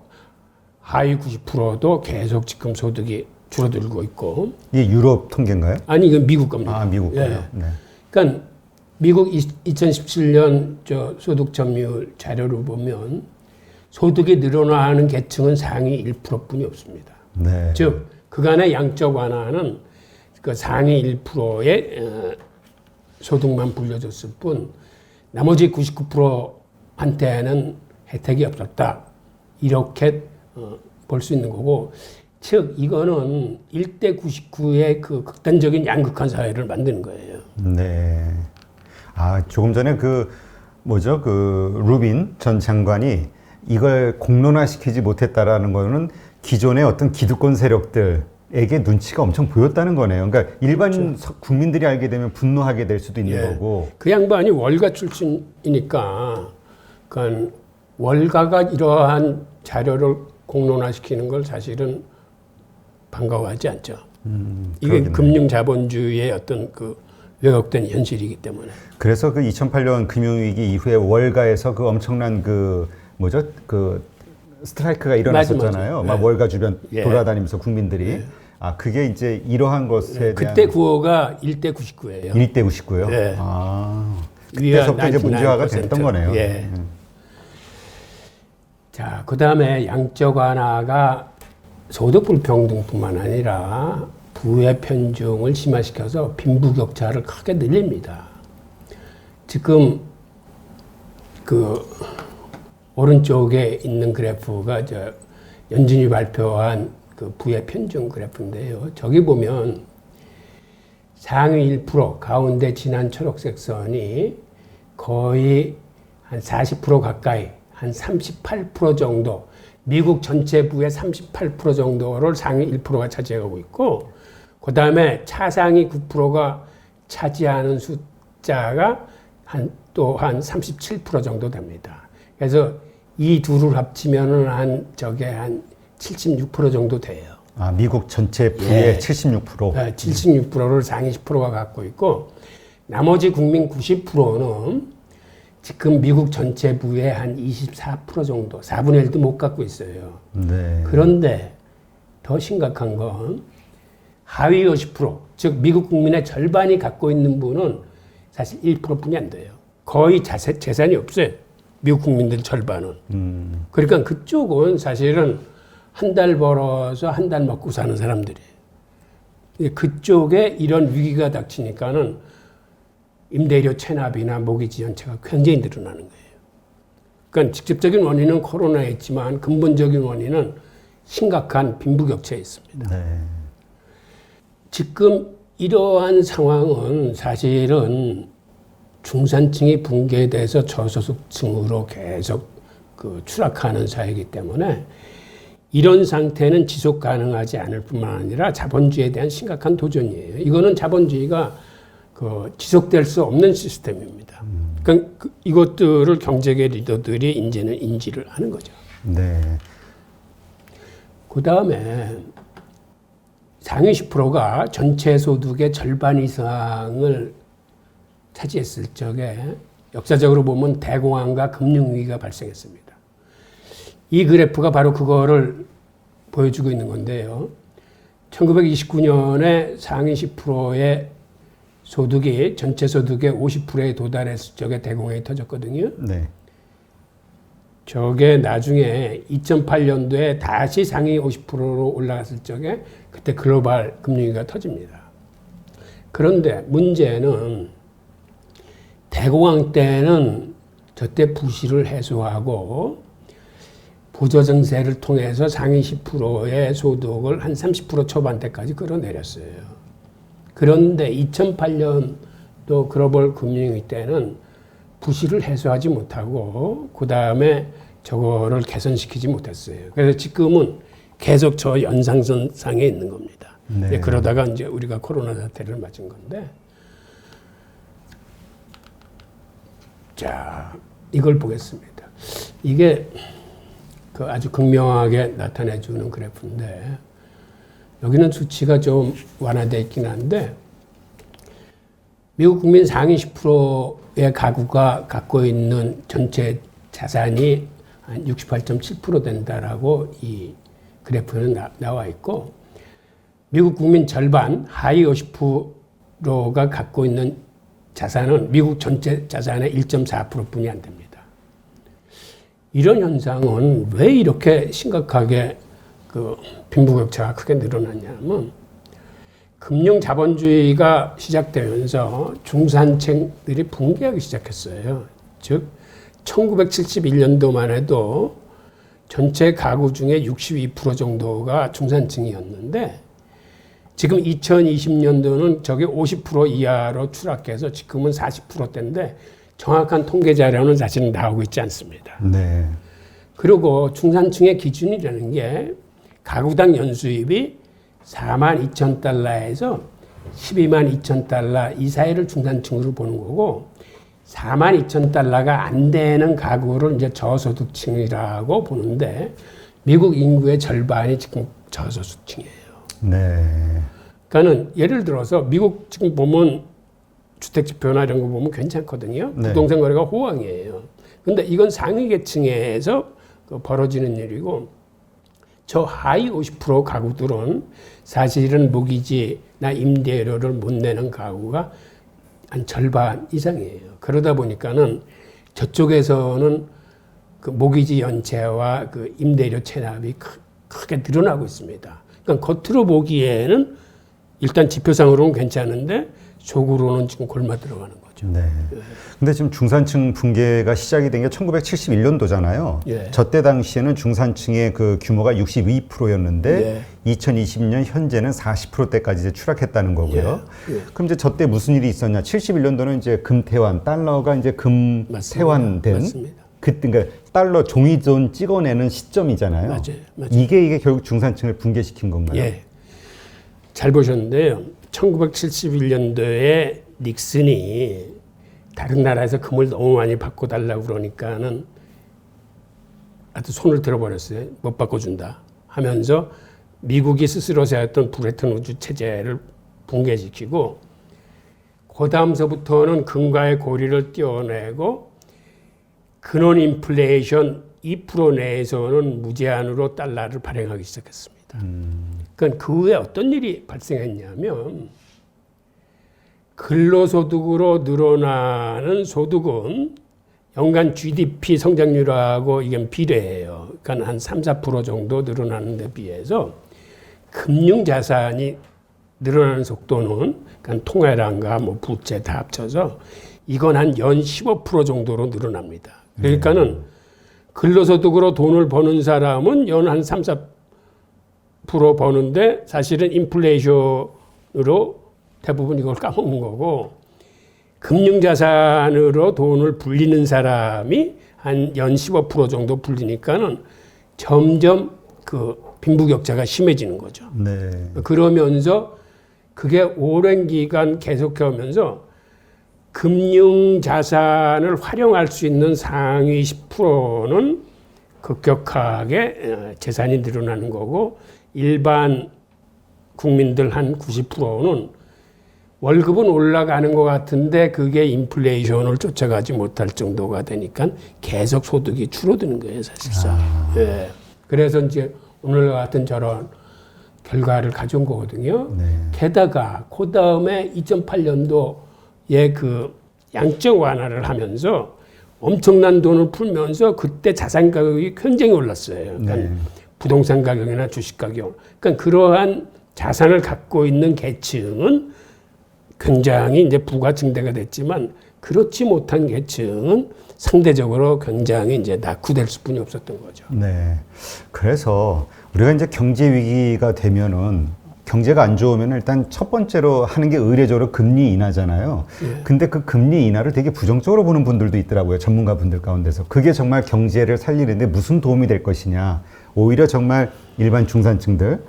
하위 90%도 계속 지금 소득이 줄어들고 있고. 이게 유럽 통계인가요? 아니 이건 미국 겁니다. 아, 미국 거요. 예. 네. 그러니까 미국 2017년 저 소득 점유율 자료를 보면 소득이 늘어나는 계층은 상위 1%뿐이 없습니다. 네. 즉 그간의 양적 완화는 그 상위 1%의 소득만 불려줬을 뿐 나머지 99%한테는 혜택이 없었다. 이렇게 볼 수 있는 거고 즉 이거는 1대 99의 그 극단적인 양극한 사회를 만드는 거예요. 네. 아, 조금 전에 그 뭐죠? 그 루빈 전 장관이 이걸 공론화시키지 못했다라는 거는 기존의 어떤 기득권 세력들 에게 눈치가 엄청 보였다는 거네요. 그러니까 일반 국민들이 알게 되면 분노하게 될 수도 있는 예. 거고. 그 양반이 월가 출신이니까, 그러니까 월가가 이러한 자료를 공론화시키는 걸 사실은 반가워하지 않죠. 이게 그러겠네요. 금융자본주의의 어떤 그 왜곡된 현실이기 때문에. 그래서 그 2008년 금융위기 이후에 월가에서 그 엄청난 그 뭐죠? 그 스트라이크가 일어났었잖아요. 맞아. 막 예. 월가 주변 예. 돌아다니면서 국민들이. 아, 그게 이제 이러한 것에 대한 그때 구호가 1대 99예요. 1대 99요? 예. 아. 위아 그때서부터 이제 문제화가 99%. 됐던 거네요. 예. 자, 그 다음에 양적 완화가 소득 불평등뿐만 아니라 부의 편중을 심화시켜서 빈부격차를 크게 늘립니다. 지금 그 오른쪽에 있는 그래프가 저 연준이 발표한 그 부의 편중 그래프인데요. 저기 보면 상위 1%, 가운데 진한 초록색 선이 거의 한 40% 가까이, 한 38% 정도, 미국 전체 부의 38% 정도를 상위 1%가 차지하고 있고, 그 다음에 차상위 9%가 차지하는 숫자가 또 한 37% 정도 됩니다. 그래서 이 둘을 합치면은 한 76% 정도 돼요. 아, 미국 전체 부의 예. 76%. 76%를 상위 10%가 갖고 있고, 나머지 국민 90%는 지금 미국 전체 부의 한 24% 정도, 4분의 1도 못 갖고 있어요. 네. 그런데 더 심각한 건 하위 50%, 즉 미국 국민의 절반이 갖고 있는 분은 사실 1%뿐이 안 돼요. 거의 재산이 없어요. 미국 국민들 절반은. 그러니까 그쪽은 사실은 한 달 벌어서 한 달 먹고 사는 사람들이에요. 그쪽에 이런 위기가 닥치니까는 임대료 체납이나 모기 지연체가 굉장히 늘어나는 거예요. 그러니까 직접적인 원인은 코로나였지만 근본적인 원인은 심각한 빈부격차에 있습니다. 네. 지금 이러한 상황은 사실은 중산층이 붕괴돼서 저소득층으로 계속 그 추락하는 사회이기 때문에 이런 상태는 지속 가능하지 않을 뿐만 아니라 자본주의에 대한 심각한 도전이에요. 이거는 자본주의가 그 지속될 수 없는 시스템입니다. 그러니까 이것들을 경제계 리더들이 이제는 인지를 하는 거죠. 네. 그 다음에 상위 10%가 전체 소득의 절반 이상을 차지했을 적에 역사적으로 보면 대공황과 금융위기가 발생했습니다. 이 그래프가 바로 그거를 보여주고 있는 건데요. 1929년에 상위 10%의 소득이 전체 소득의 50%에 도달했을 적에 대공황이 터졌거든요. 네. 저게 나중에 2008년도에 다시 상위 50%로 올라갔을 적에 그때 글로벌 금융위기가 터집니다. 그런데 문제는 대공황 때는 저때 부실을 해소하고 보조정세를 통해서 상위 10%의 소득을 한 30% 초반대까지 끌어내렸어요. 그런데 2008년도 글로벌 금융위기 때는 부실을 해소하지 못하고 그 다음에 저거를 개선시키지 못했어요. 그래서 지금은 계속 저 연상선상에 있는 겁니다. 네. 그러다가 이제 우리가 코로나 사태를 맞은 건데, 자, 이걸 보겠습니다. 이게 그 아주 극명하게 나타내주는 그래프인데, 여기는 수치가 좀 완화되어 있긴 한데, 미국 국민 상위 10%의 가구가 갖고 있는 전체 자산이 한 68.7% 된다라고 이 그래프는 나와 있고, 미국 국민 절반, 하위 50%가 갖고 있는 자산은 미국 전체 자산의 1.4%뿐이 안 됩니다. 이런 현상은 왜 이렇게 심각하게 그 빈부격차가 크게 늘어났냐면, 금융 자본주의가 시작되면서 중산층들이 붕괴하기 시작했어요. 즉 1971년도만 해도 전체 가구 중에 62% 정도가 중산층이었는데 지금 2020년도는 저게 50% 이하로 추락해서 지금은 40%대인데 정확한 통계 자료는 사실은 나오고 있지 않습니다. 네. 그리고 중산층의 기준이라는 게 가구당 연수입이 $42,000에서 122,000 이 사이를 중산층으로 보는 거고 42,000 안 되는 가구를 이제 저소득층이라고 보는데 미국 인구의 절반이 지금 저소득층이에요. 네. 그러니까는 예를 들어서 미국 지금 보면 주택 지표나 이런 거 보면 괜찮거든요. 네. 부동산 거래가 호황이에요. 근데 이건 상위 계층에서 벌어지는 일이고 저 하위 50% 가구들은 사실은 모기지나 임대료를 못 내는 가구가 한 절반 이상이에요. 그러다 보니까는 저쪽에서는 그 모기지 연체와 그 임대료 체납이 크게 늘어나고 있습니다. 그러니까 겉으로 보기에는 일단 지표상으로는 괜찮은데 속으로는 지금 골마 들어가는 거죠. 네. 근데 지금 중산층 붕괴가 시작이 된 게 1971년도잖아요. 예. 저때 당시에는 중산층의 그 규모가 62%였는데 예. 2020년 현재는 40%대까지 이제 추락했다는 거고요. 예. 그럼 이제 저때 무슨 일이 있었냐? 71년도는 이제 금태환, 달러가 이제 금태환된 맞습니다. 그러니까 달러 종이돈 찍어내는 시점이잖아요. 맞아요. 이게 결국 중산층을 붕괴시킨 건가요? 예. 잘 보셨는데요. 1971년도에 닉슨이 다른 나라에서 금을 너무 많이 바꿔달라고 그러니까는 하여튼 손을 들어버렸어요. 못 바꿔준다 하면서 미국이 스스로 세웠던 브레튼 우드 체제를 붕괴시키고 그 다음서부터는 금과의 고리를 떼어내고 근원 인플레이션 2% 내에서는 무제한으로 달러를 발행하기 시작했습니다. 그러니까 그 후에 어떤 일이 발생했냐면 근로소득으로 늘어나는 소득은 연간 GDP 성장률하고 이게 비례해요. 그러니까 한 3, 4% 정도 늘어나는 데 비해서 금융자산이 늘어나는 속도는 그러니까 통화량과 뭐 부채 다 합쳐서 이건 한 연 15% 정도로 늘어납니다. 그러니까는 근로소득으로 돈을 버는 사람은 연 한 3, 4% 버는데 사실은 인플레이션으로 대부분 이걸 까먹는 거고 금융자산으로 돈을 불리는 사람이 한 연 15% 정도 불리니까는 점점 그 빈부격차가 심해지는 거죠. 네. 그러면서 그게 오랜 기간 계속해 오면서 금융자산을 활용할 수 있는 상위 10%는 급격하게 재산이 늘어나는 거고 일반 국민들 한 90%는 월급은 올라가는 것 같은데 그게 인플레이션을 쫓아가지 못할 정도가 되니까 계속 소득이 줄어드는 거예요, 사실상. 예. 그래서 이제 오늘 같은 저런 결과를 가져온 거거든요. 네. 게다가 그 다음에 2008년도에 그 양적 완화를 하면서 엄청난 돈을 풀면서 그때 자산 가격이 굉장히 올랐어요. 그러니까 네. 부동산 가격이나 주식 가격. 그러니까 그러한 자산을 갖고 있는 계층은 굉장히 이제 부가 증대가 됐지만 그렇지 못한 계층은 상대적으로 굉장히 이제 낙후될 수뿐이 없었던 거죠. 네. 그래서 우리가 이제 경제 위기가 되면은 경제가 안 좋으면 일단 첫 번째로 하는 게 의례적으로 금리 인하잖아요. 예. 근데 그 금리 인하를 되게 부정적으로 보는 분들도 있더라고요. 전문가 분들 가운데서. 그게 정말 경제를 살리는데 무슨 도움이 될 것이냐. 오히려 정말 일반 중산층들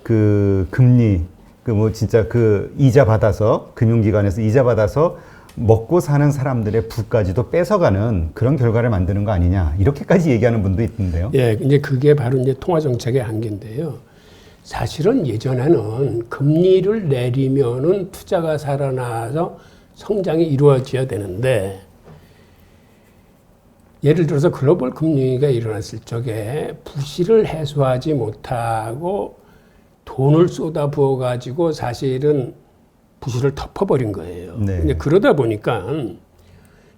그 금리 그 뭐 진짜 그 이자 받아서 금융기관에서 이자 받아서 먹고 사는 사람들의 부까지도 뺏어가는 그런 결과를 만드는 거 아니냐 이렇게까지 얘기하는 분도 있던데요. 예, 이제 그게 바로 이제 통화 정책의 한계인데요. 사실은 예전에는 금리를 내리면은 투자가 살아나서 성장이 이루어져야 되는데 예를 들어서 글로벌 금융위기가 일어났을 적에 부실을 해소하지 못하고 돈을 쏟아 부어 가지고 사실은 부실을 덮어버린 거예요. 네. 근데 그러다 보니까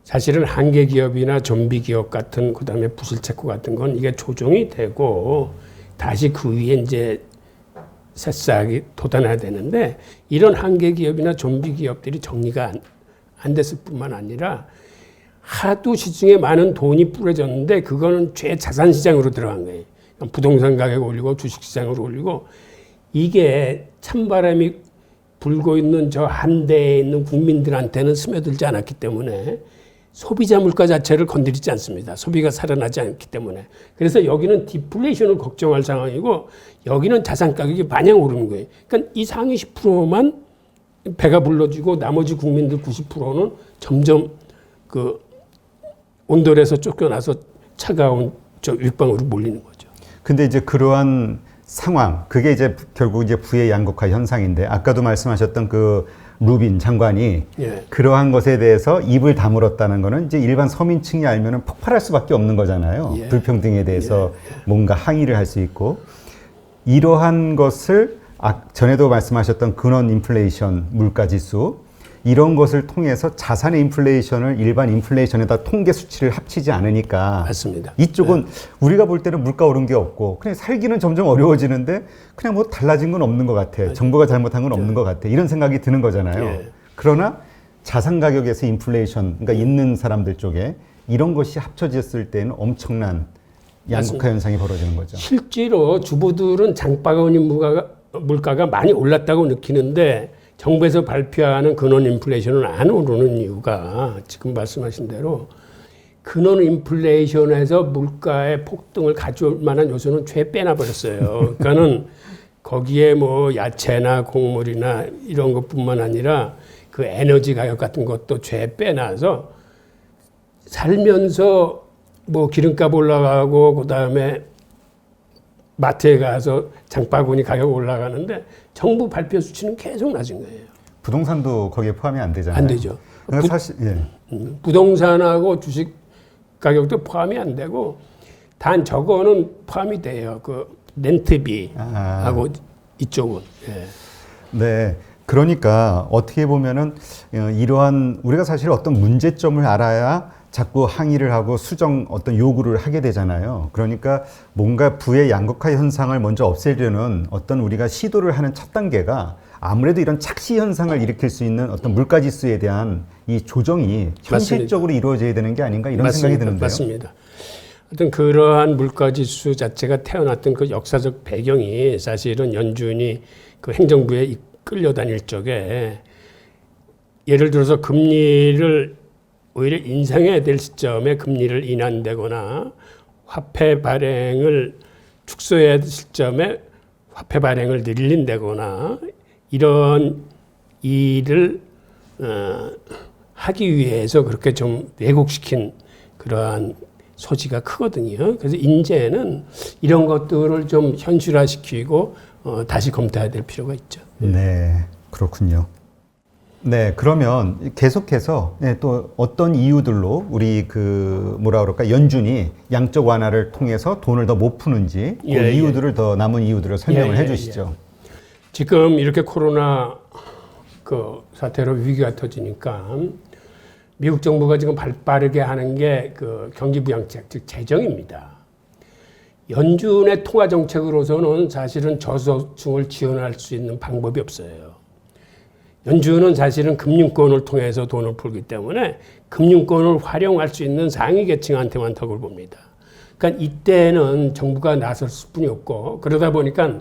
사실은 한계 기업이나 좀비 기업 같은 그다음에 부실 채권 같은 건 이게 조정이 되고 다시 그 위에 이제 새싹이 돋아나야 되는데 이런 한계 기업이나 좀비 기업들이 정리가 안 됐을 뿐만 아니라 하도 시중에 많은 돈이 뿌려졌는데 그거는 최자산 시장으로 들어간 거예요. 부동산 가격 올리고 주식 시장으로 올리고 이게 찬바람이 불고 있는 저 한대에 있는 국민들한테는 스며들지 않았기 때문에 소비자 물가 자체를 건드리지 않습니다. 소비가 살아나지 않기 때문에. 그래서 여기는 디플레이션을 걱정할 상황이고 여기는 자산 가격이 마냥 오르는 거예요. 그러니까 이 상위 10%만 배가 불러지고 나머지 국민들 90%는 점점 그 온돌에서 쫓겨나서 차가운 저 윗방으로 몰리는 거죠. 근데 이제 그러한 상황, 그게 이제 결국 이제 부의 양극화 현상인데 아까도 말씀하셨던 그 루빈 장관이 예. 그러한 것에 대해서 입을 다물었다는 거는 이제 일반 서민층이 알면은 폭발할 수밖에 없는 거잖아요. 예. 불평등에 대해서 뭔가 항의를 할 수 있고 이러한 것을 전에도 말씀하셨던 근원 인플레이션 물가 지수 이런 것을 통해서 자산의 인플레이션을 일반 인플레이션에다 통계 수치를 합치지 않으니까 맞습니다. 이쪽은 우리가 볼 때는 물가 오른 게 없고 그냥 살기는 점점 어려워지는데 그냥 뭐 달라진 건 없는 것 같아. 정부가 잘못한 건 없는 것 같아. 이런 생각이 드는 거잖아요. 예. 그러나 자산 가격에서 인플레이션, 그러니까 있는 사람들 쪽에 이런 것이 합쳐졌을 때는 엄청난 양극화 현상이 벌어지는 거죠. 실제로 주부들은 장바구니 물가가 많이 올랐다고 느끼는데 정부에서 발표하는 근원 인플레이션은 안 오르는 이유가 지금 말씀하신 대로 근원 인플레이션에서 물가의 폭등을 가져올 만한 요소는 죄 빼놔버렸어요. 그러니까는 거기에 뭐 야채나 곡물이나 이런 것뿐만 아니라 그 에너지 가격 같은 것도 죄 빼놔서 살면서 뭐 기름값 올라가고 그다음에 마트에 가서 장바구니 가격 올라가는데 정부 발표 수치는 계속 낮은 거예요. 부동산도 거기에 포함이 안 되잖아요. 안 되죠. 그러니까 사실 부동산하고 주식 가격도 포함이 안 되고 단 저거는 포함이 돼요. 그 렌트비하고 이쪽은. 예. 네. 그러니까 어떻게 보면은 이러한 우리가 사실 어떤 문제점을 알아야 자꾸 항의를 하고 수정 어떤 요구를 하게 되잖아요. 그러니까 뭔가 부의 양극화 현상을 먼저 없애려는 어떤 우리가 시도를 하는 첫 단계가 아무래도 이런 착시 현상을 일으킬 수 있는 어떤 물가 지수에 대한 이 조정이 현실적으로 이루어져야 되는 게 아닌가 이런 생각이 드는데요. 맞습니다. 하여튼 그러한 물가 지수 자체가 태어났던 그 역사적 배경이 사실은 연준이 그 행정부에 끌려다닐 적에 예를 들어서 금리를 오히려 인상해야 될 시점에 금리를 인하되거나 화폐 발행을 축소해야 될 시점에 화폐 발행을 늘린다거나 이런 일을 하기 위해서 그렇게 좀 왜곡시킨 그러한 소지가 크거든요. 그래서 이제는 이런 것들을 좀 현실화시키고 다시 검토해야 될 필요가 있죠. 네, 그렇군요. 네, 그러면 계속해서 또 어떤 이유들로 우리 그 뭐라 그럴까 연준이 양적 완화를 통해서 돈을 더 못 푸는지 그 이유들을 더 남은 이유들을 설명을 해주시죠. 지금 이렇게 코로나 그 사태로 위기가 터지니까 미국 정부가 지금 발빠르게 하는 게 그 경기 부양책 즉 재정입니다. 연준의 통화 정책으로서는 사실은 저소득층을 지원할 수 있는 방법이 없어요. 연준은 사실은 금융권을 통해서 돈을 풀기 때문에 금융권을 활용할 수 있는 상위 계층한테만 덕을 봅니다. 그러니까 이때는 정부가 나설 수뿐이 없고 그러다 보니까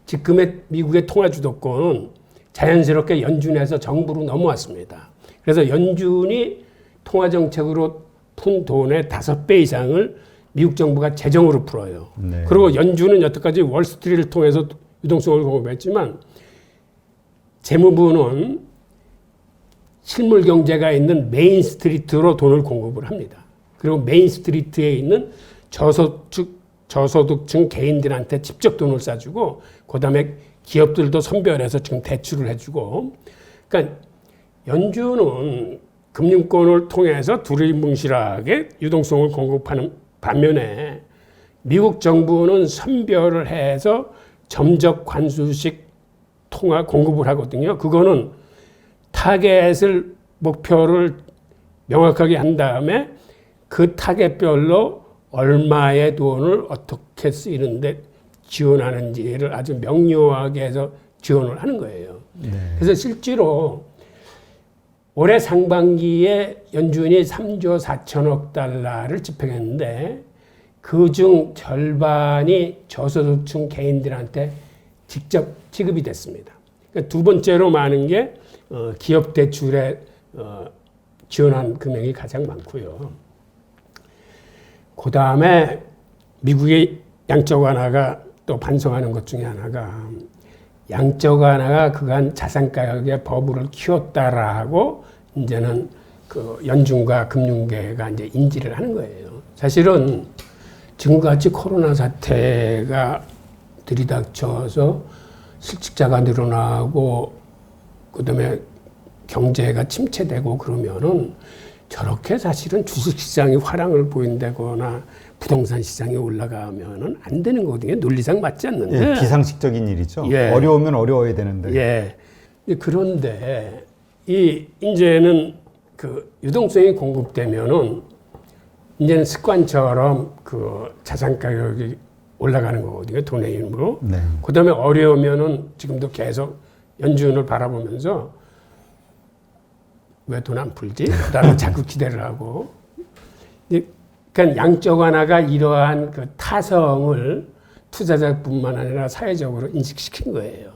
지금의 미국의 통화 주도권은 자연스럽게 연준에서 정부로 넘어왔습니다. 그래서 연준이 통화 정책으로 푼 돈의 5배 이상을 미국 정부가 재정으로 풀어요. 네. 그리고 연준은 여태까지 월스트리트를 통해서 유동성을 공급했지만 재무부는 실물 경제가 있는 메인 스트리트로 돈을 공급을 합니다. 그리고 메인 스트리트에 있는 저소득층 개인들한테 직접 돈을 싸주고 그다음에 기업들도 선별해서 지금 대출을 해주고 그러니까 연준은 금융권을 통해서 두리뭉실하게 유동성을 공급하는 반면에 미국 정부는 선별을 해서 점적 관수식 통화 공급을 하거든요. 그거는 타겟을 목표를 명확하게 한 다음에 그 타겟별로 얼마의 돈을 어떻게 쓰이는데 지원하는지를 아주 명료하게 해서 지원을 하는 거예요. 네. 그래서 실제로 올해 상반기에 연준이 3조 4천억 달러를 집행했는데 그중 절반이 저소득층 개인들한테 직접 지급이 됐습니다. 그러니까 두 번째로 많은 게 기업 대출에 지원한 금액이 가장 많고요. 그 다음에 미국의 양적 완화가 또 반성하는 것 중에 하나가 양적 완화가 그간 자산 가격의 버블을 키웠다라고 이제는 그 연준과 금융계가 이제 인지를 하는 거예요. 사실은 지금같이 코로나 사태가 들이닥쳐서 실직자가 늘어나고 그다음에 경제가 침체되고 그러면은 저렇게 사실은 주식시장이 화랑을 보인다거나 부동산 시장이 올라가면은 안 되는 거거든요. 논리상 맞지 않는데. 예, 비상식적인 일이죠. 예. 어려우면 어려워야 되는데. 예. 그런데 이제는 그 유동성이 공급되면은 이제는 습관처럼 그 자산 가격이 올라가는 거거든요. 돈의 힘으로. 네. 그다음에 어려우면은 지금도 계속 연준을 바라보면서 왜 돈 안 풀지? 라는 자꾸 기대를 하고. 그러니까 양적 완화가 이러한 그 타성을 투자자뿐만 아니라 사회적으로 인식시킨 거예요.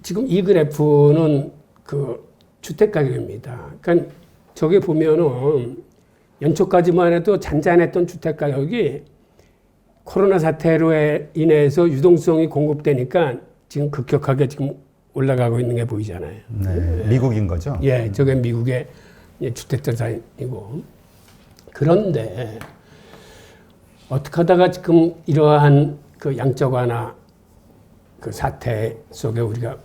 지금 이 그래프는 그 주택 가격입니다. 그러니까 저기 보면은 연초까지만 해도 잔잔했던 주택 가격이 코로나 사태로 인해서 유동성이 공급되니까 지금 급격하게 지금 올라가고 있는 게 보이잖아요. 네. 미국인 거죠? 예, 저게 미국의 주택자산이고. 그런데 어떻게 하다가 지금 이러한 그 양적 완화 그 사태 속에 우리가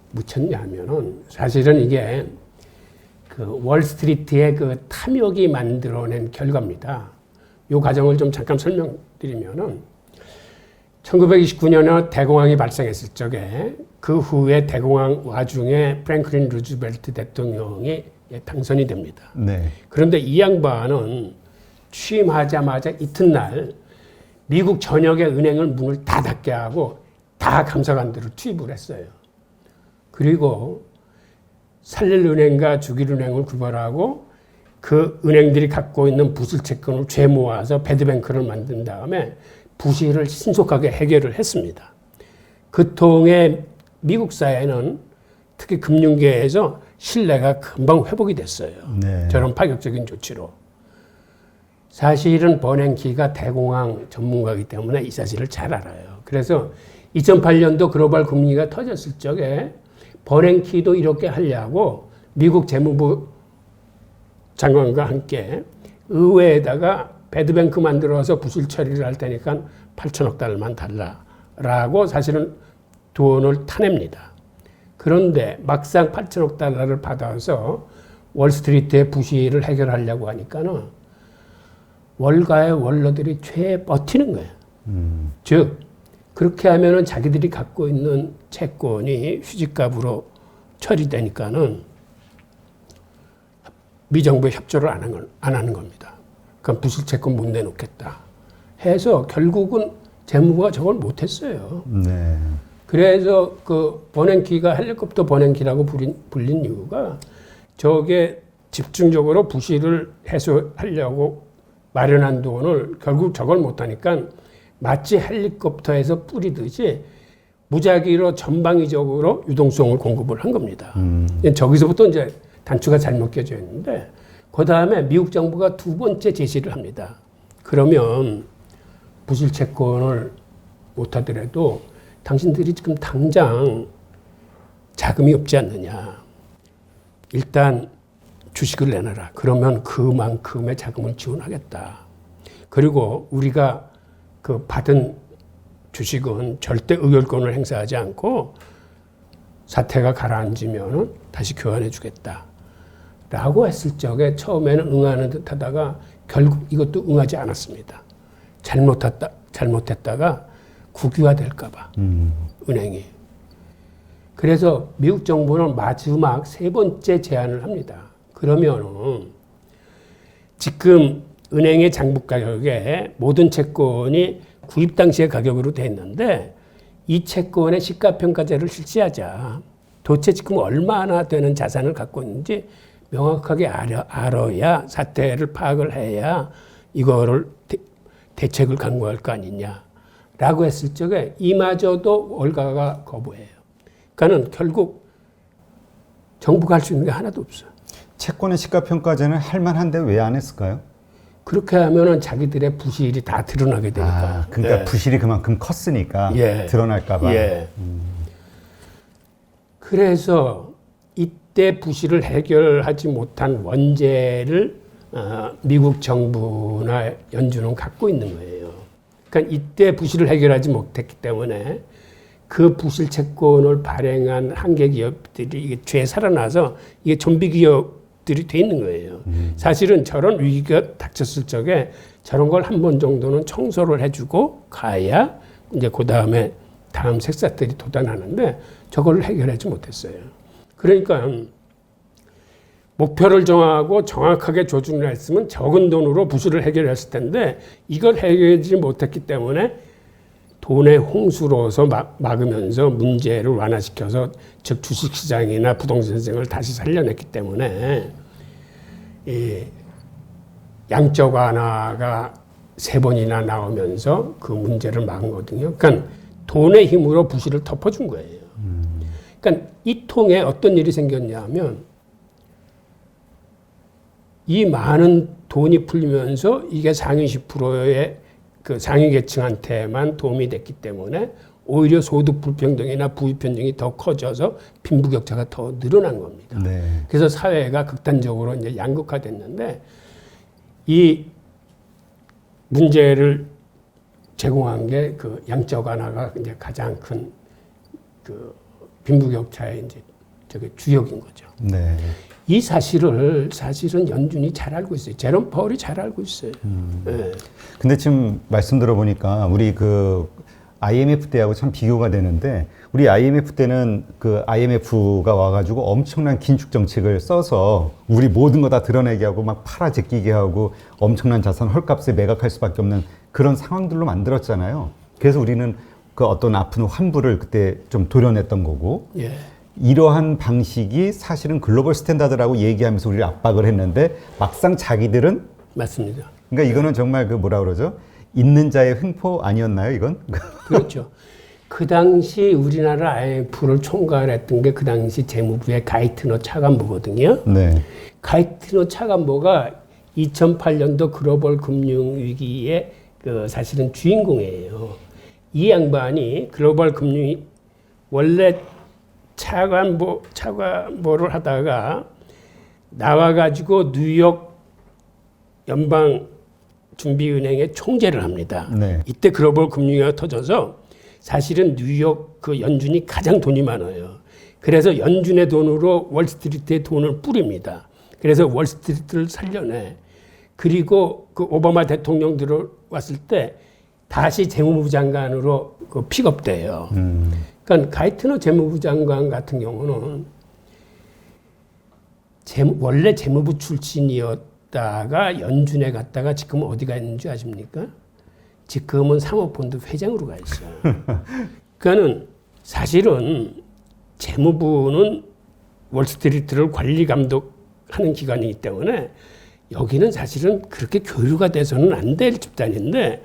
묻혔냐 하면은 사실은 이게 그 월스트리트의 그 탐욕이 만들어낸 결과입니다. 이 과정을 좀 잠깐 설명드리면은 1929년에 대공황이 발생했을 적에 그 후에 대공황 와중에 프랭클린 루즈벨트 대통령이 당선이 됩니다. 네. 그런데 이 양반은 취임하자마자 이튿날 미국 전역의 은행을 문을 다 닫게 하고 다 감사관들을 투입을 했어요. 그리고 살릴 은행과 죽일 은행을 구별하고 그 은행들이 갖고 있는 부실 채권을 죄모아서 배드뱅크를 만든 다음에 부실을 신속하게 해결을 했습니다. 그 통해 미국 사회는 특히 금융계에서 신뢰가 금방 회복이 됐어요. 네. 저런 파격적인 조치로. 사실은 버냉키가 대공황 전문가이기 때문에 이 사실을 잘 알아요. 그래서 2008년도 글로벌 금리가 터졌을 적에 버냉키도 이렇게 하려고 미국 재무부 장관과 함께 의회에다가 배드뱅크 만들어서 부실 처리를 할 테니까 8천억 달러만 달라라고 사실은 돈을 타냅니다. 그런데 막상 8천억 달러를 받아서 월스트리트의 부실을 해결하려고 하니까는 월가의 원로들이 최 버티는 거예요. 즉 그렇게 하면은 자기들이 갖고 있는 채권이 휴지값으로 처리되니까는 미정부에 협조를 안 하는 겁니다. 그럼 부실 채권 못 내놓겠다 해서 결국은 재무부가 저걸 못했어요. 네. 그래서 그 버냉키가 헬리콥터 버냉키라고 불린 이유가 저게 집중적으로 부실을 해소하려고 마련한 돈을 결국 저걸 못하니까 마치 헬리콥터에서 뿌리듯이 무작위로 전방위적으로 유동성을 공급을 한 겁니다. 저기서부터 이제 단추가 잘못 껴져 있는데 그 다음에 미국 정부가 두 번째 제시를 합니다. 그러면 부실 채권을 못하더라도 당신들이 지금 당장 자금이 없지 않느냐. 일단 주식을 내놔라. 그러면 그만큼의 자금을 지원하겠다. 그리고 우리가 그 받은 주식은 절대 의결권을 행사하지 않고 사태가 가라앉으면 다시 교환해 주겠다. 라고 했을 적에 처음에는 응하는 듯 하다가 결국 이것도 응하지 않았습니다. 잘못했다가 국유화될까봐 은행이. 그래서 미국 정부는 마지막 세 번째 제안을 합니다. 그러면은 지금 은행의 장부 가격에 모든 채권이 구입 당시의 가격으로 돼 있는데 이 채권의 시가평가제를 실시하자. 도대체 지금 얼마나 되는 자산을 갖고 있는지 명확하게 알아야 사태를 파악을 해야 이거를 대책을 강구할 거 아니냐라고 했을 적에 이마저도 월가가 거부해요. 그러니까는 결국 정부가 할 수 있는 게 하나도 없어요. 채권의 시가평가제는 할 만한데 왜 안 했을까요? 그렇게 하면은 자기들의 부실이 다 드러나게 되니까. 아, 그러니까 예. 부실이 그만큼 컸으니까 예. 드러날까봐. 예. 그래서 이때 부실을 해결하지 못한 원죄를 미국 정부나 연준은 갖고 있는 거예요. 그러니까 이때 부실을 해결하지 못했기 때문에 그 부실 채권을 발행한 한계 기업들이 이게 죄 살아나서 이게 좀비 기업들이 돼 있는 거예요. 사실은 저런 위기가 닥쳤을 적에 저런 걸 한 번 정도는 청소를 해주고 가야 이제 그 다음에 다음 색사들이 돋아나는데 저걸 해결하지 못했어요. 그러니까 목표를 정하고 정확하게 조준을 했으면 적은 돈으로 부실을 해결했을 텐데 이걸 해결하지 못했기 때문에 돈의 홍수로서 막으면서 문제를 완화시켜서 즉 주식시장이나 부동산 시장을 다시 살려냈기 때문에 이 양적 완화가 3번이나 나오면서 그 문제를 막은 거거든요. 그러니까 돈의 힘으로 부실을 덮어준 거예요. 그러니까 이 통에 어떤 일이 생겼냐면 이 많은 돈이 풀리면서 이게 상위 10%의 그 상위 계층한테만 도움이 됐기 때문에 오히려 소득 불평등이나 부유 편등이 더 커져서 빈부격차가 더 늘어난 겁니다. 네. 그래서 사회가 극단적으로 이제 양극화됐는데 이 문제를 제공한 게 그 양적 완화가 이제 가장 큰 그 빈부격차의 이제 저게 주역인 거죠. 네. 이 사실은 연준이 잘 알고 있어요. 제롬 파월이 잘 알고 있어요. 네. 근데 지금 말씀 들어보니까 우리 그 IMF 때하고 참 비교가 되는데 우리 IMF 때는 그 IMF가 와가지고 엄청난 긴축 정책을 써서 우리 모든 거 다 드러내게 하고 막 팔아 제끼게 하고 엄청난 자산 헐값에 매각할 수밖에 없는 그런 상황들로 만들었잖아요. 그래서 우리는 그 어떤 아픈 환부를 그때 좀 도려냈던 거고 예. 이러한 방식이 사실은 글로벌 스탠다드라고 얘기하면서 우리를 압박을 했는데 막상 자기들은 맞습니다. 그러니까 이거는 정말 그 뭐라 그러죠? 있는 자의 횡포 아니었나요, 이건? 그렇죠. 그 당시 우리나라 IMF를 총괄했던 게 그 당시 재무부의 가이트너 차관보거든요. 네. 가이트너 차관보가 2008년도 글로벌 금융위기의 그 사실은 주인공이에요. 이 양반이 글로벌 금융 원래 차관보를 하다가 나와가지고 뉴욕 연방준비은행의 총재를 합니다. 네. 이때 글로벌 금융위기가 터져서 사실은 뉴욕 그 연준이 가장 돈이 많아요. 그래서 연준의 돈으로 월스트리트에 돈을 뿌립니다. 그래서 월스트리트를 살려내. 그리고 그 오바마 대통령 들어왔을 때 다시 재무부 장관으로 그 픽업돼요. 그러니까 가이트너 재무부 장관 같은 경우는 원래 재무부 출신이었다가 연준에 갔다가 지금 어디가 있는지 아십니까? 지금은 사모펀드 회장으로 가 있어요. 그러니까는 사실은 재무부는 월스트리트를 관리 감독하는 기관이기 때문에 여기는 사실은 그렇게 교류가 돼서는 안 될 집단인데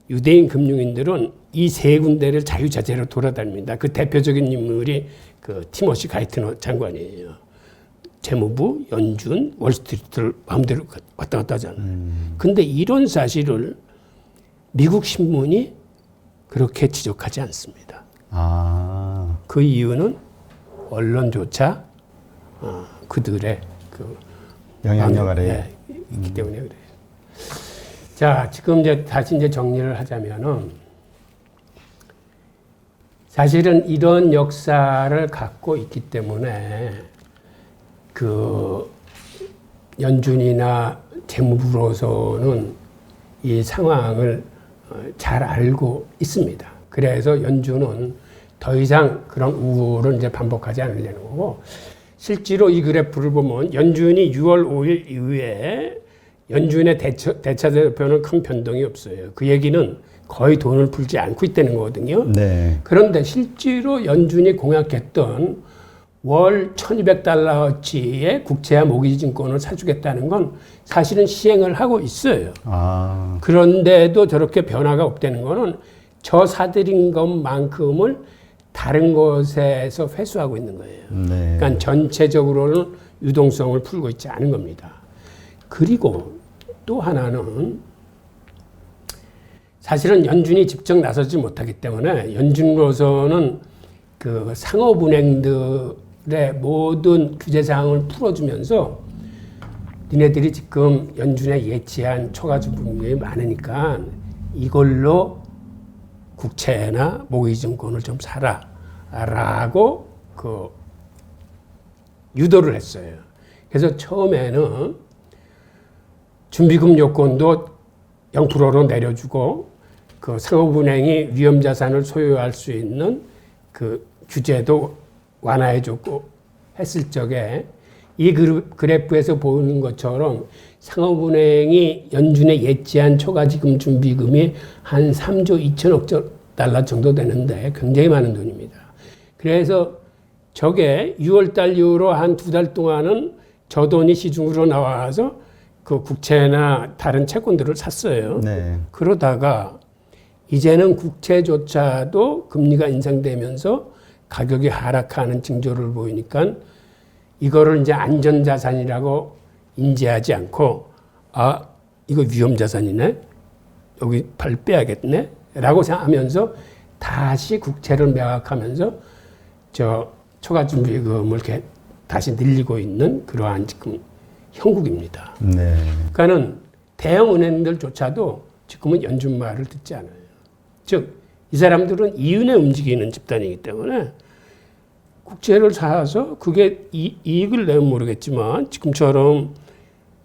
유대인 금융인들은 이 세 군데를 자유자재로 돌아다닙니다. 그 대표적인 인물이 그 티모시 가이트너 장관이에요. 재무부, 연준, 월스트리트를 마음대로 왔다 갔다 하잖아요. 근데 이런 사실을 미국 신문이 그렇게 지적하지 않습니다. 아. 그 이유는 언론조차 그들의 그 영향력 아래 있기 때문에 그래요. 자, 지금 이제 다시 이제 정리를 하자면은 사실은 이런 역사를 갖고 있기 때문에 그 연준이나 재무부로서는 이 상황을 잘 알고 있습니다. 그래서 연준은 더 이상 그런 우호를 이제 반복하지 않으려는 거고 실제로 이 그래프를 보면 연준이 6월 5일 이후에 연준의 대차대표는 큰 변동이 없어요. 그 얘기는 거의 돈을 풀지 않고 있다는 거거든요. 네. 그런데 실제로 연준이 공약했던 월 1,200달러어치의 국채와 모기지증권을 사주겠다는 건 사실은 시행을 하고 있어요. 아. 그런데도 저렇게 변화가 없다는 거는 저 사들인 것만큼을 다른 곳에서 회수하고 있는 거예요. 네. 그러니까 전체적으로는 유동성을 풀고 있지 않은 겁니다. 그리고 또 하나는 사실은 연준이 직접 나서지 못하기 때문에 연준으로서는 그 상업은행들의 모든 규제 사항을 풀어주면서 니네들이 지금 연준에 예치한 초과지분이 많으니까 이걸로 국채나 모기증권을 좀 사라라고 그 유도를 했어요. 그래서 처음에는 준비금 요건도 0%로 내려주고 그 상업은행이 위험자산을 소유할 수 있는 그 규제도 완화해줬고 했을 적에 이 그래프에서 보이는 것처럼 상업은행이 연준에 예치한 초과지금 준비금이 한 3조 2천억 달러 정도 되는데 굉장히 많은 돈입니다. 그래서 저게 6월달 이후로 한 2달 동안은 저 돈이 시중으로 나와서 그 국채나 다른 채권들을 샀어요. 네. 그러다가 이제는 국채조차도 금리가 인상되면서 가격이 하락하는 징조를 보이니까 이거를 이제 안전자산이라고 인지하지 않고 아 이거 위험자산이네 여기 발 빼야겠네 라고 생각하면서 다시 국채를 매각하면서 저 초과준비금을 이렇게 다시 늘리고 있는 그러한 지금 형국입니다. 네. 그러니까는 대형 은행들조차도 지금은 연준 말을 듣지 않아요. 즉 이 사람들은 이윤에 움직이는 집단이기 때문에 국채를 사서 그게 이익을 내면 모르겠지만 지금처럼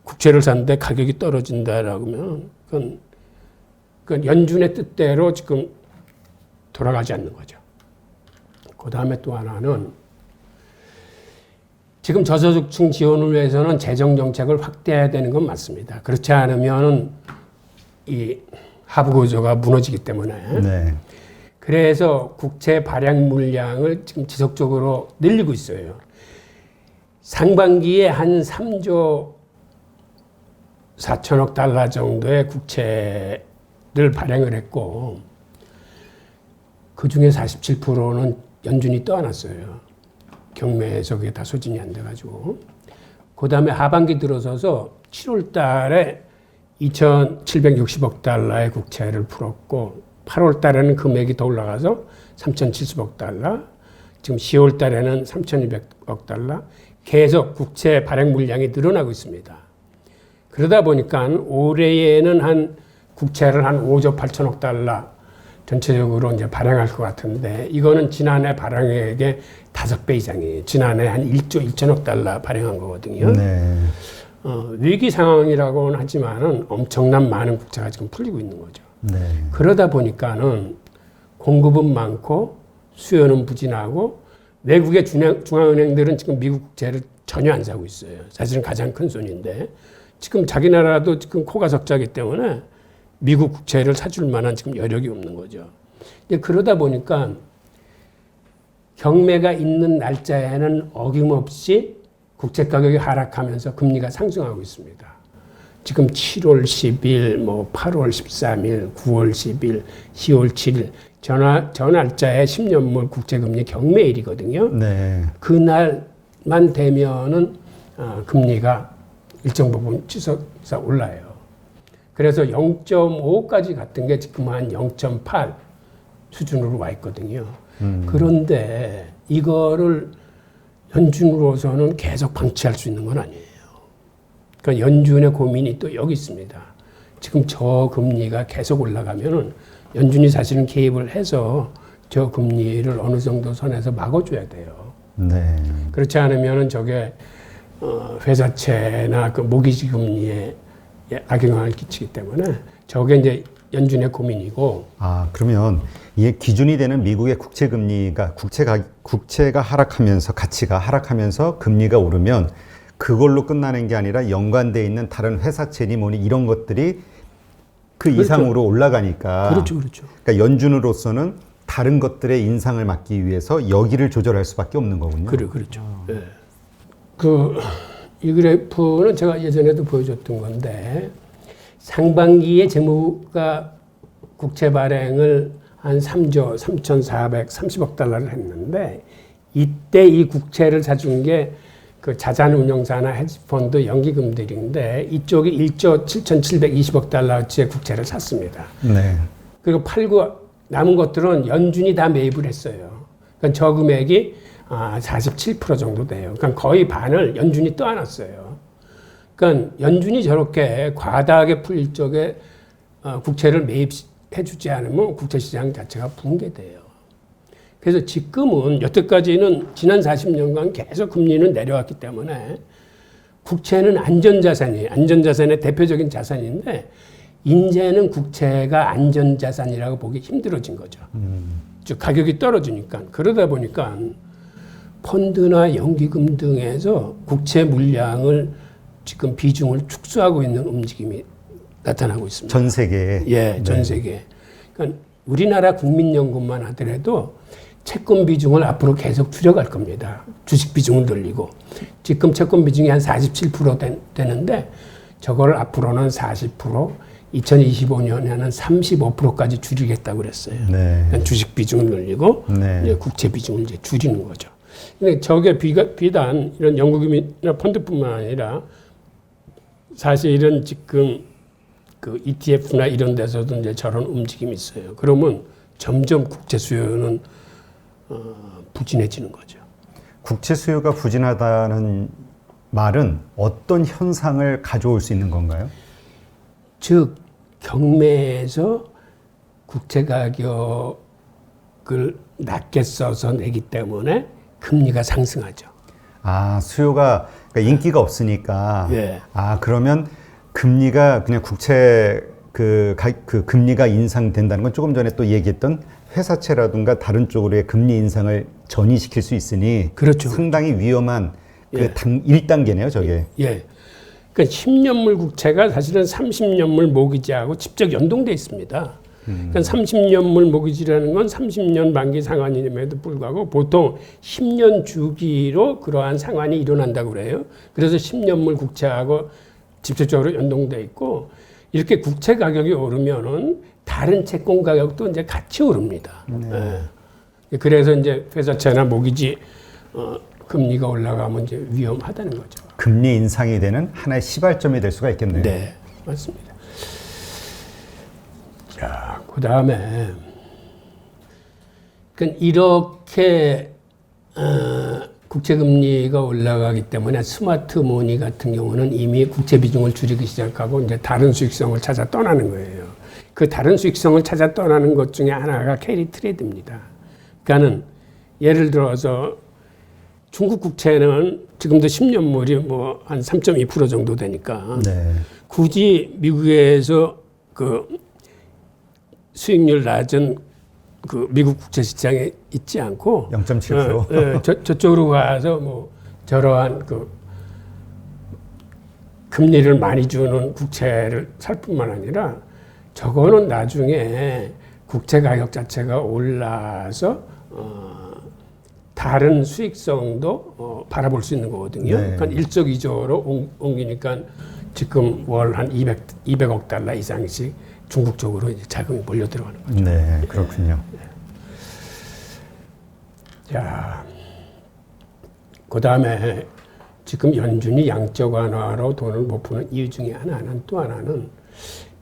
국채를 샀는데 가격이 떨어진다라고 하면 그건 연준의 뜻대로 지금 돌아가지 않는 거죠. 그 다음에 또 하나는 지금 저소득층 지원을 위해서는 재정 정책을 확대해야 되는 건 맞습니다. 그렇지 않으면 이 하부 구조가 무너지기 때문에. 네. 그래서 국채 발행 물량을 지금 지속적으로 늘리고 있어요. 상반기에 한 3조 4천억 달러 정도의 국채를 발행을 했고 그 중에 47%는 연준이 떠안았어요. 경매에서 그게 다 소진이 안 돼가지고. 그 다음에 하반기 들어서서 7월 달에 2,760억 달러의 국채를 풀었고 8월 달에는 금액이 더 올라가서 3,070억 달러, 지금 10월 달에는 3,200억 달러, 계속 국채 발행 물량이 늘어나고 있습니다. 그러다 보니까 올해에는 한 국채를 한 5조 8천억 달러 전체적으로 이제 발행할 것 같은데 이거는 지난해 발행액의 5배 이상이에요. 지난해 한 1조 2천억 달러 발행한 거거든요. 네. 위기 상황이라고는 하지만은 엄청난 많은 국채가 지금 풀리고 있는 거죠. 네. 그러다 보니까는 공급은 많고 수요는 부진하고 외국의 중앙은행들은 지금 미국 국채를 전혀 안 사고 있어요. 사실은 가장 큰 손인데 지금 자기 나라도 지금 코가 적자기 때문에 미국 국채를 사줄 만한 지금 여력이 없는 거죠. 그러다 보니까 경매가 있는 날짜에는 어김없이 국채 가격이 하락하면서 금리가 상승하고 있습니다. 지금 7월 10일, 뭐 8월 13일, 9월 10일, 10월 7일 저 날짜에 10년물 국채금리 경매일이거든요. 네. 그날만 되면은 금리가 일정 부분 치솟아 올라요. 그래서 0.5까지 갔던 게 지금 한 0.8 수준으로 와 있거든요. 그런데 이거를 연준으로서는 계속 방치할 수 있는 건 아니에요. 그러니까 연준의 고민이 또 여기 있습니다. 지금 저 금리가 계속 올라가면은 연준이 사실은 개입을 해서 저 금리를 어느 정도 선에서 막아줘야 돼요. 네. 그렇지 않으면은 저게 회사채나 그 모기지 금리에 악영향을 끼치기 때문에 저게 이제 연준의 고민이고. 아, 그러면 이게 기준이 되는 미국의 국채 금리가 국채가 하락하면서 가치가 하락하면서 금리가 오르면 그걸로 끝나는 게 아니라 연관돼 있는 다른 회사채니 뭐니 이런 것들이 그 그렇죠. 이상으로 올라가니까. 그렇죠, 그렇죠. 그러니까 연준으로서는 다른 것들의 인상을 막기 위해서 여기를 조절할 수밖에 없는 거군요. 그렇죠. 네. 이 그래프는 제가 예전에도 보여줬던 건데 상반기에 재무가 국채 발행을 한 3조 3,430억 달러를 했는데 이때 이 국채를 사준 게 그 자산운용사나 헤지펀드 연기금들인데 이쪽이 1조 7,720억 달러어치의 국채를 샀습니다. 네. 그리고 팔고 남은 것들은 연준이 다 매입을 했어요. 그러니까 저 금액이 47% 정도 돼요. 그러니까 거의 반을 연준이 떠안았어요. 그러니까 연준이 저렇게 과다하게 풀릴 적에 국채를 매입해주지 않으면 국채시장 자체가 붕괴돼요. 그래서 지금은 여태까지는 지난 40년간 계속 금리는 내려왔기 때문에 국채는 안전자산이에요. 안전자산의 대표적인 자산인데 이제는 국채가 안전자산이라고 보기 힘들어진 거죠. 즉 가격이 떨어지니까. 그러다 보니까 펀드나 연기금 등에서 국채 물량을 지금 비중을 축소하고 있는 움직임이 나타나고 있습니다. 전 세계에. 예, 전 세계. 그러니까 우리나라 국민연금만 하더라도 채권 비중을 앞으로 계속 줄여갈 겁니다. 주식 비중을 늘리고. 지금 채권 비중이 한 47% 되는데 저걸 앞으로는 40%, 2025년에는 35%까지 줄이겠다고 그랬어요. 네. 그러니까 주식 비중을 늘리고 네. 이제 국채 비중을 이제 줄이는 거죠. 근데 저게 비단 이런 연구금이나 펀드뿐만 아니라 사실은 지금 그 ETF나 이런 데서도 이제 저런 움직임이 있어요. 그러면 점점 국채 수요는 부진해지는 거죠. 국채 수요가 부진하다는 말은 어떤 현상을 가져올 수 있는 건가요? 즉 경매에서 국채 가격을 낮게 써서 내기 때문에 금리가 상승하죠. 아, 수요가 그러니까 인기가 없으니까. 예. 아, 그러면 금리가 그냥 국채 그 금리가 인상된다는 건 조금 전에 또 얘기했던 회사채라든가 다른 쪽으로의 금리 인상을 전이시킬 수 있으니 그렇죠. 상당히 위험한 그 예. 1단계네요, 저게. 예. 그러니까 10년물 국채가 사실은 30년물 모기지하고 직접 연동돼 있습니다. 그러니까 30년물 모기지라는 건 30년 만기 상환임에도 불구하고 보통 10년 주기로 그러한 상환이 일어난다고 그래요. 그래서 10년물 국채하고 직접적으로 연동돼 있고 이렇게 국채 가격이 오르면은 다른 채권 가격도 이제 같이 오릅니다. 예. 그래서 이제 회사채나 모기지 금리가 올라가면 이제 위험하다는 거죠. 금리 인상이 되는 하나의 시발점이 될 수가 있겠네요. 네, 맞습니다. 자, 그 다음에 그러니까 이렇게 국채 금리가 올라가기 때문에 스마트 머니 같은 경우는 이미 국채 비중을 줄이기 시작하고 이제 다른 수익성을 찾아 떠나는 거예요. 그 다른 수익성을 찾아 떠나는 것 중에 하나가 캐리 트레이드입니다. 그러니까는 예를 들어서 중국 국채는 지금도 10년물이 뭐 한 3.2% 정도 되니까 네. 굳이 미국에서 그 수익률 낮은 그 미국 국채 시장에 있지 않고 0.7%. 저쪽으로 가서 뭐 저러한 그 금리를 많이 주는 국채를 살 뿐만 아니라 저거는 나중에 국채 가격 자체가 올라서 다른 수익성도 바라볼 수 있는 거거든요. 네. 그러니까 일석이조로 옮기니까 지금 월 한 200억 달러 이상씩 중국 쪽으로 이제 자금이 몰려 들어가는 거죠. 네, 그렇군요. 자, 그 다음에 지금 연준이 양적 완화로 돈을 못 푸는 이유 중에 하나는 또 하나는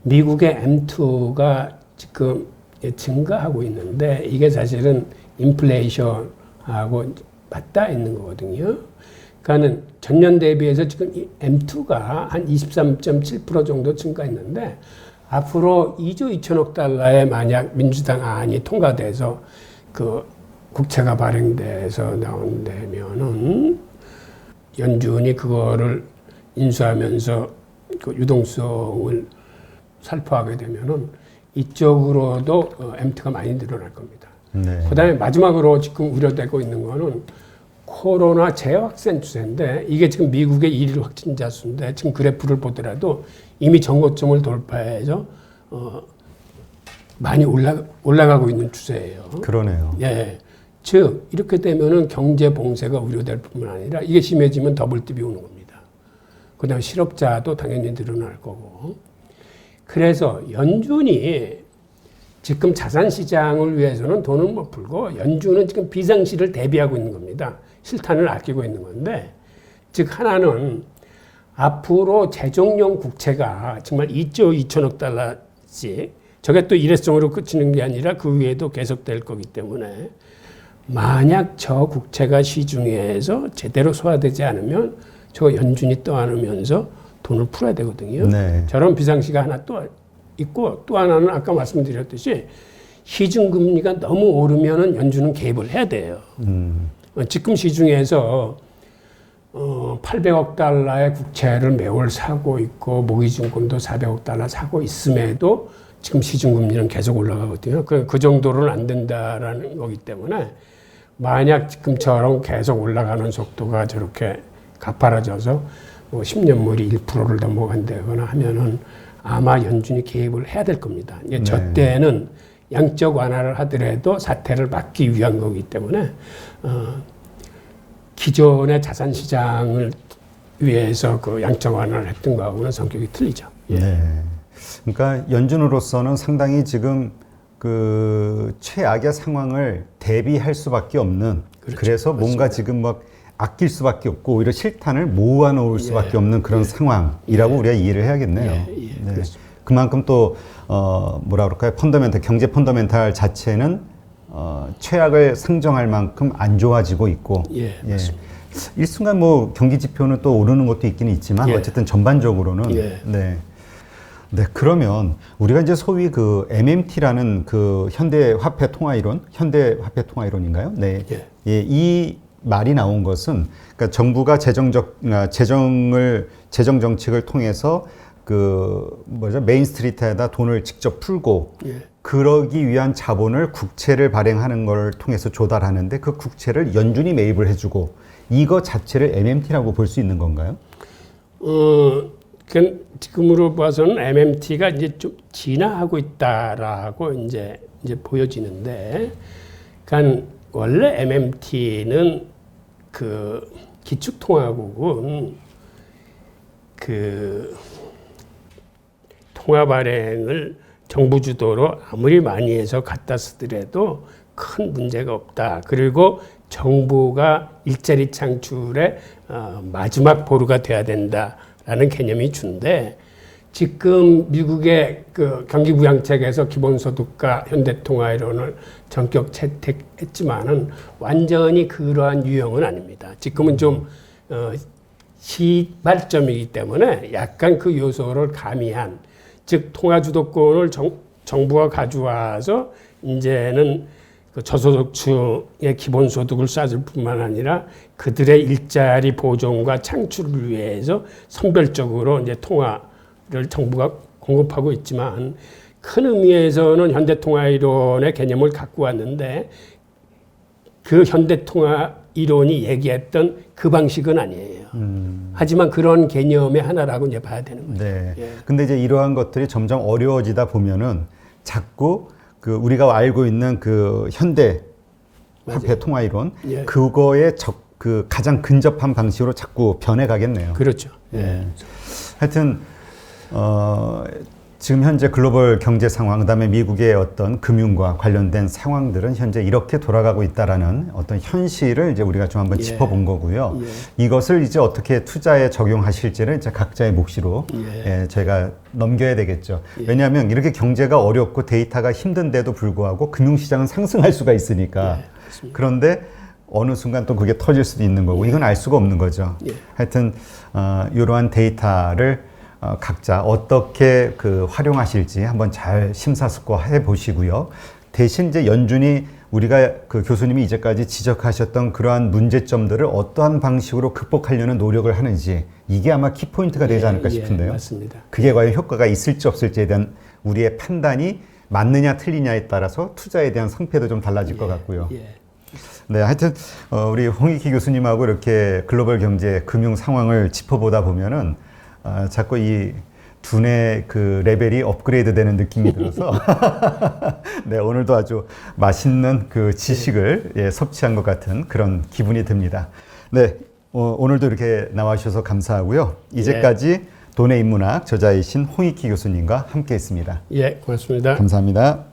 미국의 M2가 지금 증가하고 있는데 이게 사실은 인플레이션하고 맞닿아 있는 거거든요. 그러니까는 전년 대비해서 지금 이 M2가 한 23.7% 정도 증가했는데 앞으로 2조 2천억 달러의 만약 민주당 안이 통과돼서 그 국채가 발행돼서 나온다면은 연준이 그거를 인수하면서 그 유동성을 살포하게 되면은 이쪽으로도 M2가 많이 늘어날 겁니다. 네. 그다음에 마지막으로 지금 우려되고 있는 거는 코로나 재확산 추세인데 이게 지금 미국의 일일 확진자 수인데 지금 그래프를 보더라도 이미 정고점을 돌파해서 많이 올라가고 있는 추세예요. 그러네요. 예. 즉 이렇게 되면은 경제 봉쇄가 우려될 뿐만 아니라 이게 심해지면 더블딥이 오는 겁니다. 그다음에 실업자도 당연히 늘어날 거고. 그래서 연준이 지금 자산 시장을 위해서는 돈을 못 풀고 연준은 지금 비상시를 대비하고 있는 겁니다. 실탄을 아끼고 있는 건데, 즉 하나는 앞으로 재정용 국채가 정말 2조 2천억 달러씩, 저게 또 일회성으로 그치는 게 아니라 그 위에도 계속될 거기 때문에 만약 저 국채가 시중에서 제대로 소화되지 않으면 저 연준이 떠안으면서 돈을 풀어야 되거든요. 네. 저런 비상시가 하나 또 있고, 또 하나는 아까 말씀드렸듯이 시중금리가 너무 오르면은 연준은 개입을 해야 돼요. 지금 시중에서 800억 달러의 국채를 매월 사고 있고 모기증권도 400억 달러 사고 있음에도 지금 시중금리는 계속 올라가거든요. 그 정도로는 안 된다라는 거기 때문에 만약 지금처럼 계속 올라가는 속도가 저렇게 가파라져서 뭐 10년물이 1%를 넘어간다거나 하면은 아마 연준이 개입을 해야 될 겁니다. 네. 저 때는 양적 완화를 하더라도 사태를 막기 위한 거기 때문에 기존의 자산 시장을 위해서 그 양적 완화를 했던 거하고는 성격이 틀리죠. 예. 네. 그러니까 연준으로서는 상당히 지금 그 최악의 상황을 대비할 수밖에 없는, 그렇죠. 그래서 뭔가 맞습니다. 지금 막 아낄 수밖에 없고 오히려 실탄을 모아 놓을 수밖에 없는 그런 상황이라고 우리가 이해를 해야겠네요. 네. 그만큼 또 뭐라 그럴까요? 펀더멘탈, 경제 펀더멘탈 자체는 최악을 상정할 만큼 안 좋아지고 있고, 맞습니다. 일순간 뭐 경기 지표는 또 오르는 것도 있기는 있지만 어쨌든 전반적으로는 네, 그러면 우리가 이제 소위 그 MMT라는 그 현대 화폐 통화 이론인가요? 네. 이 말이 나온 것은, 그러니까 정부가 재정 정책을 통해서 그 메인 스트리트에다 돈을 직접 풀고 그러기 위한 자본을 국채를 발행하는 걸 통해서 조달하는데, 그 국채를 연준이 매입을 해주고, 이거 자체를 MMT라고 볼 수 있는 건가요? 지금으로 봐서는 MMT가 이제 좀 진화하고 있다라고 이제 보여지는데, 그러니까 원래 MMT는 그 기축통화국은 그 통화 발행을 정부 주도로 아무리 많이 해서 갖다 쓰더라도 큰 문제가 없다. 그리고 정부가 일자리 창출의 마지막 보루가 돼야 된다라는 개념이 준데, 지금 미국의 그 경기부양책에서 기본소득과 현대통화 이론을 전격 채택했지만은 완전히 그러한 유형은 아닙니다. 지금은 좀 시발점이기 때문에 약간 그 요소를 가미한, 즉 통화 주도권을 정부가 가져와서 이제는 그 저소득층의 기본소득을 쏴줄 뿐만 아니라 그들의 일자리 보존과 창출을 위해서 선별적으로 이제 통화를 정부가 공급하고 있지만, 큰 의미에서는 현대통화 이론의 개념을 갖고 왔는데 그 현대통화 이론이 얘기했던 그 방식은 아니에요. 하지만 그런 개념의 하나라고 이제 봐야 되는 거죠. 네. 근데 이제 이러한 것들이 점점 어려워지다 보면은 자꾸 그 우리가 알고 있는 그 현대 화폐 통화 이론, 그거에 그 가장 근접한 방식으로 자꾸 변해가겠네요. 그렇죠. 하여튼 지금 현재 글로벌 경제 상황, 그다음에 미국의 어떤 금융과 관련된 상황들은 현재 이렇게 돌아가고 있다라는 어떤 현실을 이제 우리가 좀 한번 짚어본 거고요. 이것을 이제 어떻게 투자에 적용하실지는 이제 각자의 몫으로 저희가 넘겨야 되겠죠. 왜냐하면 이렇게 경제가 어렵고 데이터가 힘든데도 불구하고 금융시장은 상승할 수가 있으니까. 그런데 어느 순간 또 그게 터질 수도 있는 거고, 이건 알 수가 없는 거죠. 하여튼 이러한 데이터를 각자 어떻게 그 활용하실지 한번 잘 심사숙고해 보시고요. 대신 이제 연준이 우리가 그 교수님이 이제까지 지적하셨던 그러한 문제점들을 어떠한 방식으로 극복하려는 노력을 하는지, 이게 아마 키포인트가 되지 않을까 싶은데요. 맞습니다. 그게 과연 효과가 있을지 없을지에 대한 우리의 판단이 맞느냐 틀리냐에 따라서 투자에 대한 성패도 좀 달라질 것 같고요. 네, 하여튼 우리 홍익희 교수님하고 이렇게 글로벌 경제 금융 상황을 짚어보다 보면은 자꾸 이 두뇌 그 레벨이 업그레이드 되는 느낌이 들어서 네, 오늘도 아주 맛있는 그 지식을 섭취한 것 같은 그런 기분이 듭니다. 네, 오늘도 이렇게 나와주셔서 감사하고요. 이제까지 돈의 인문학 저자이신 홍익희 교수님과 함께했습니다. 고맙습니다. 감사합니다.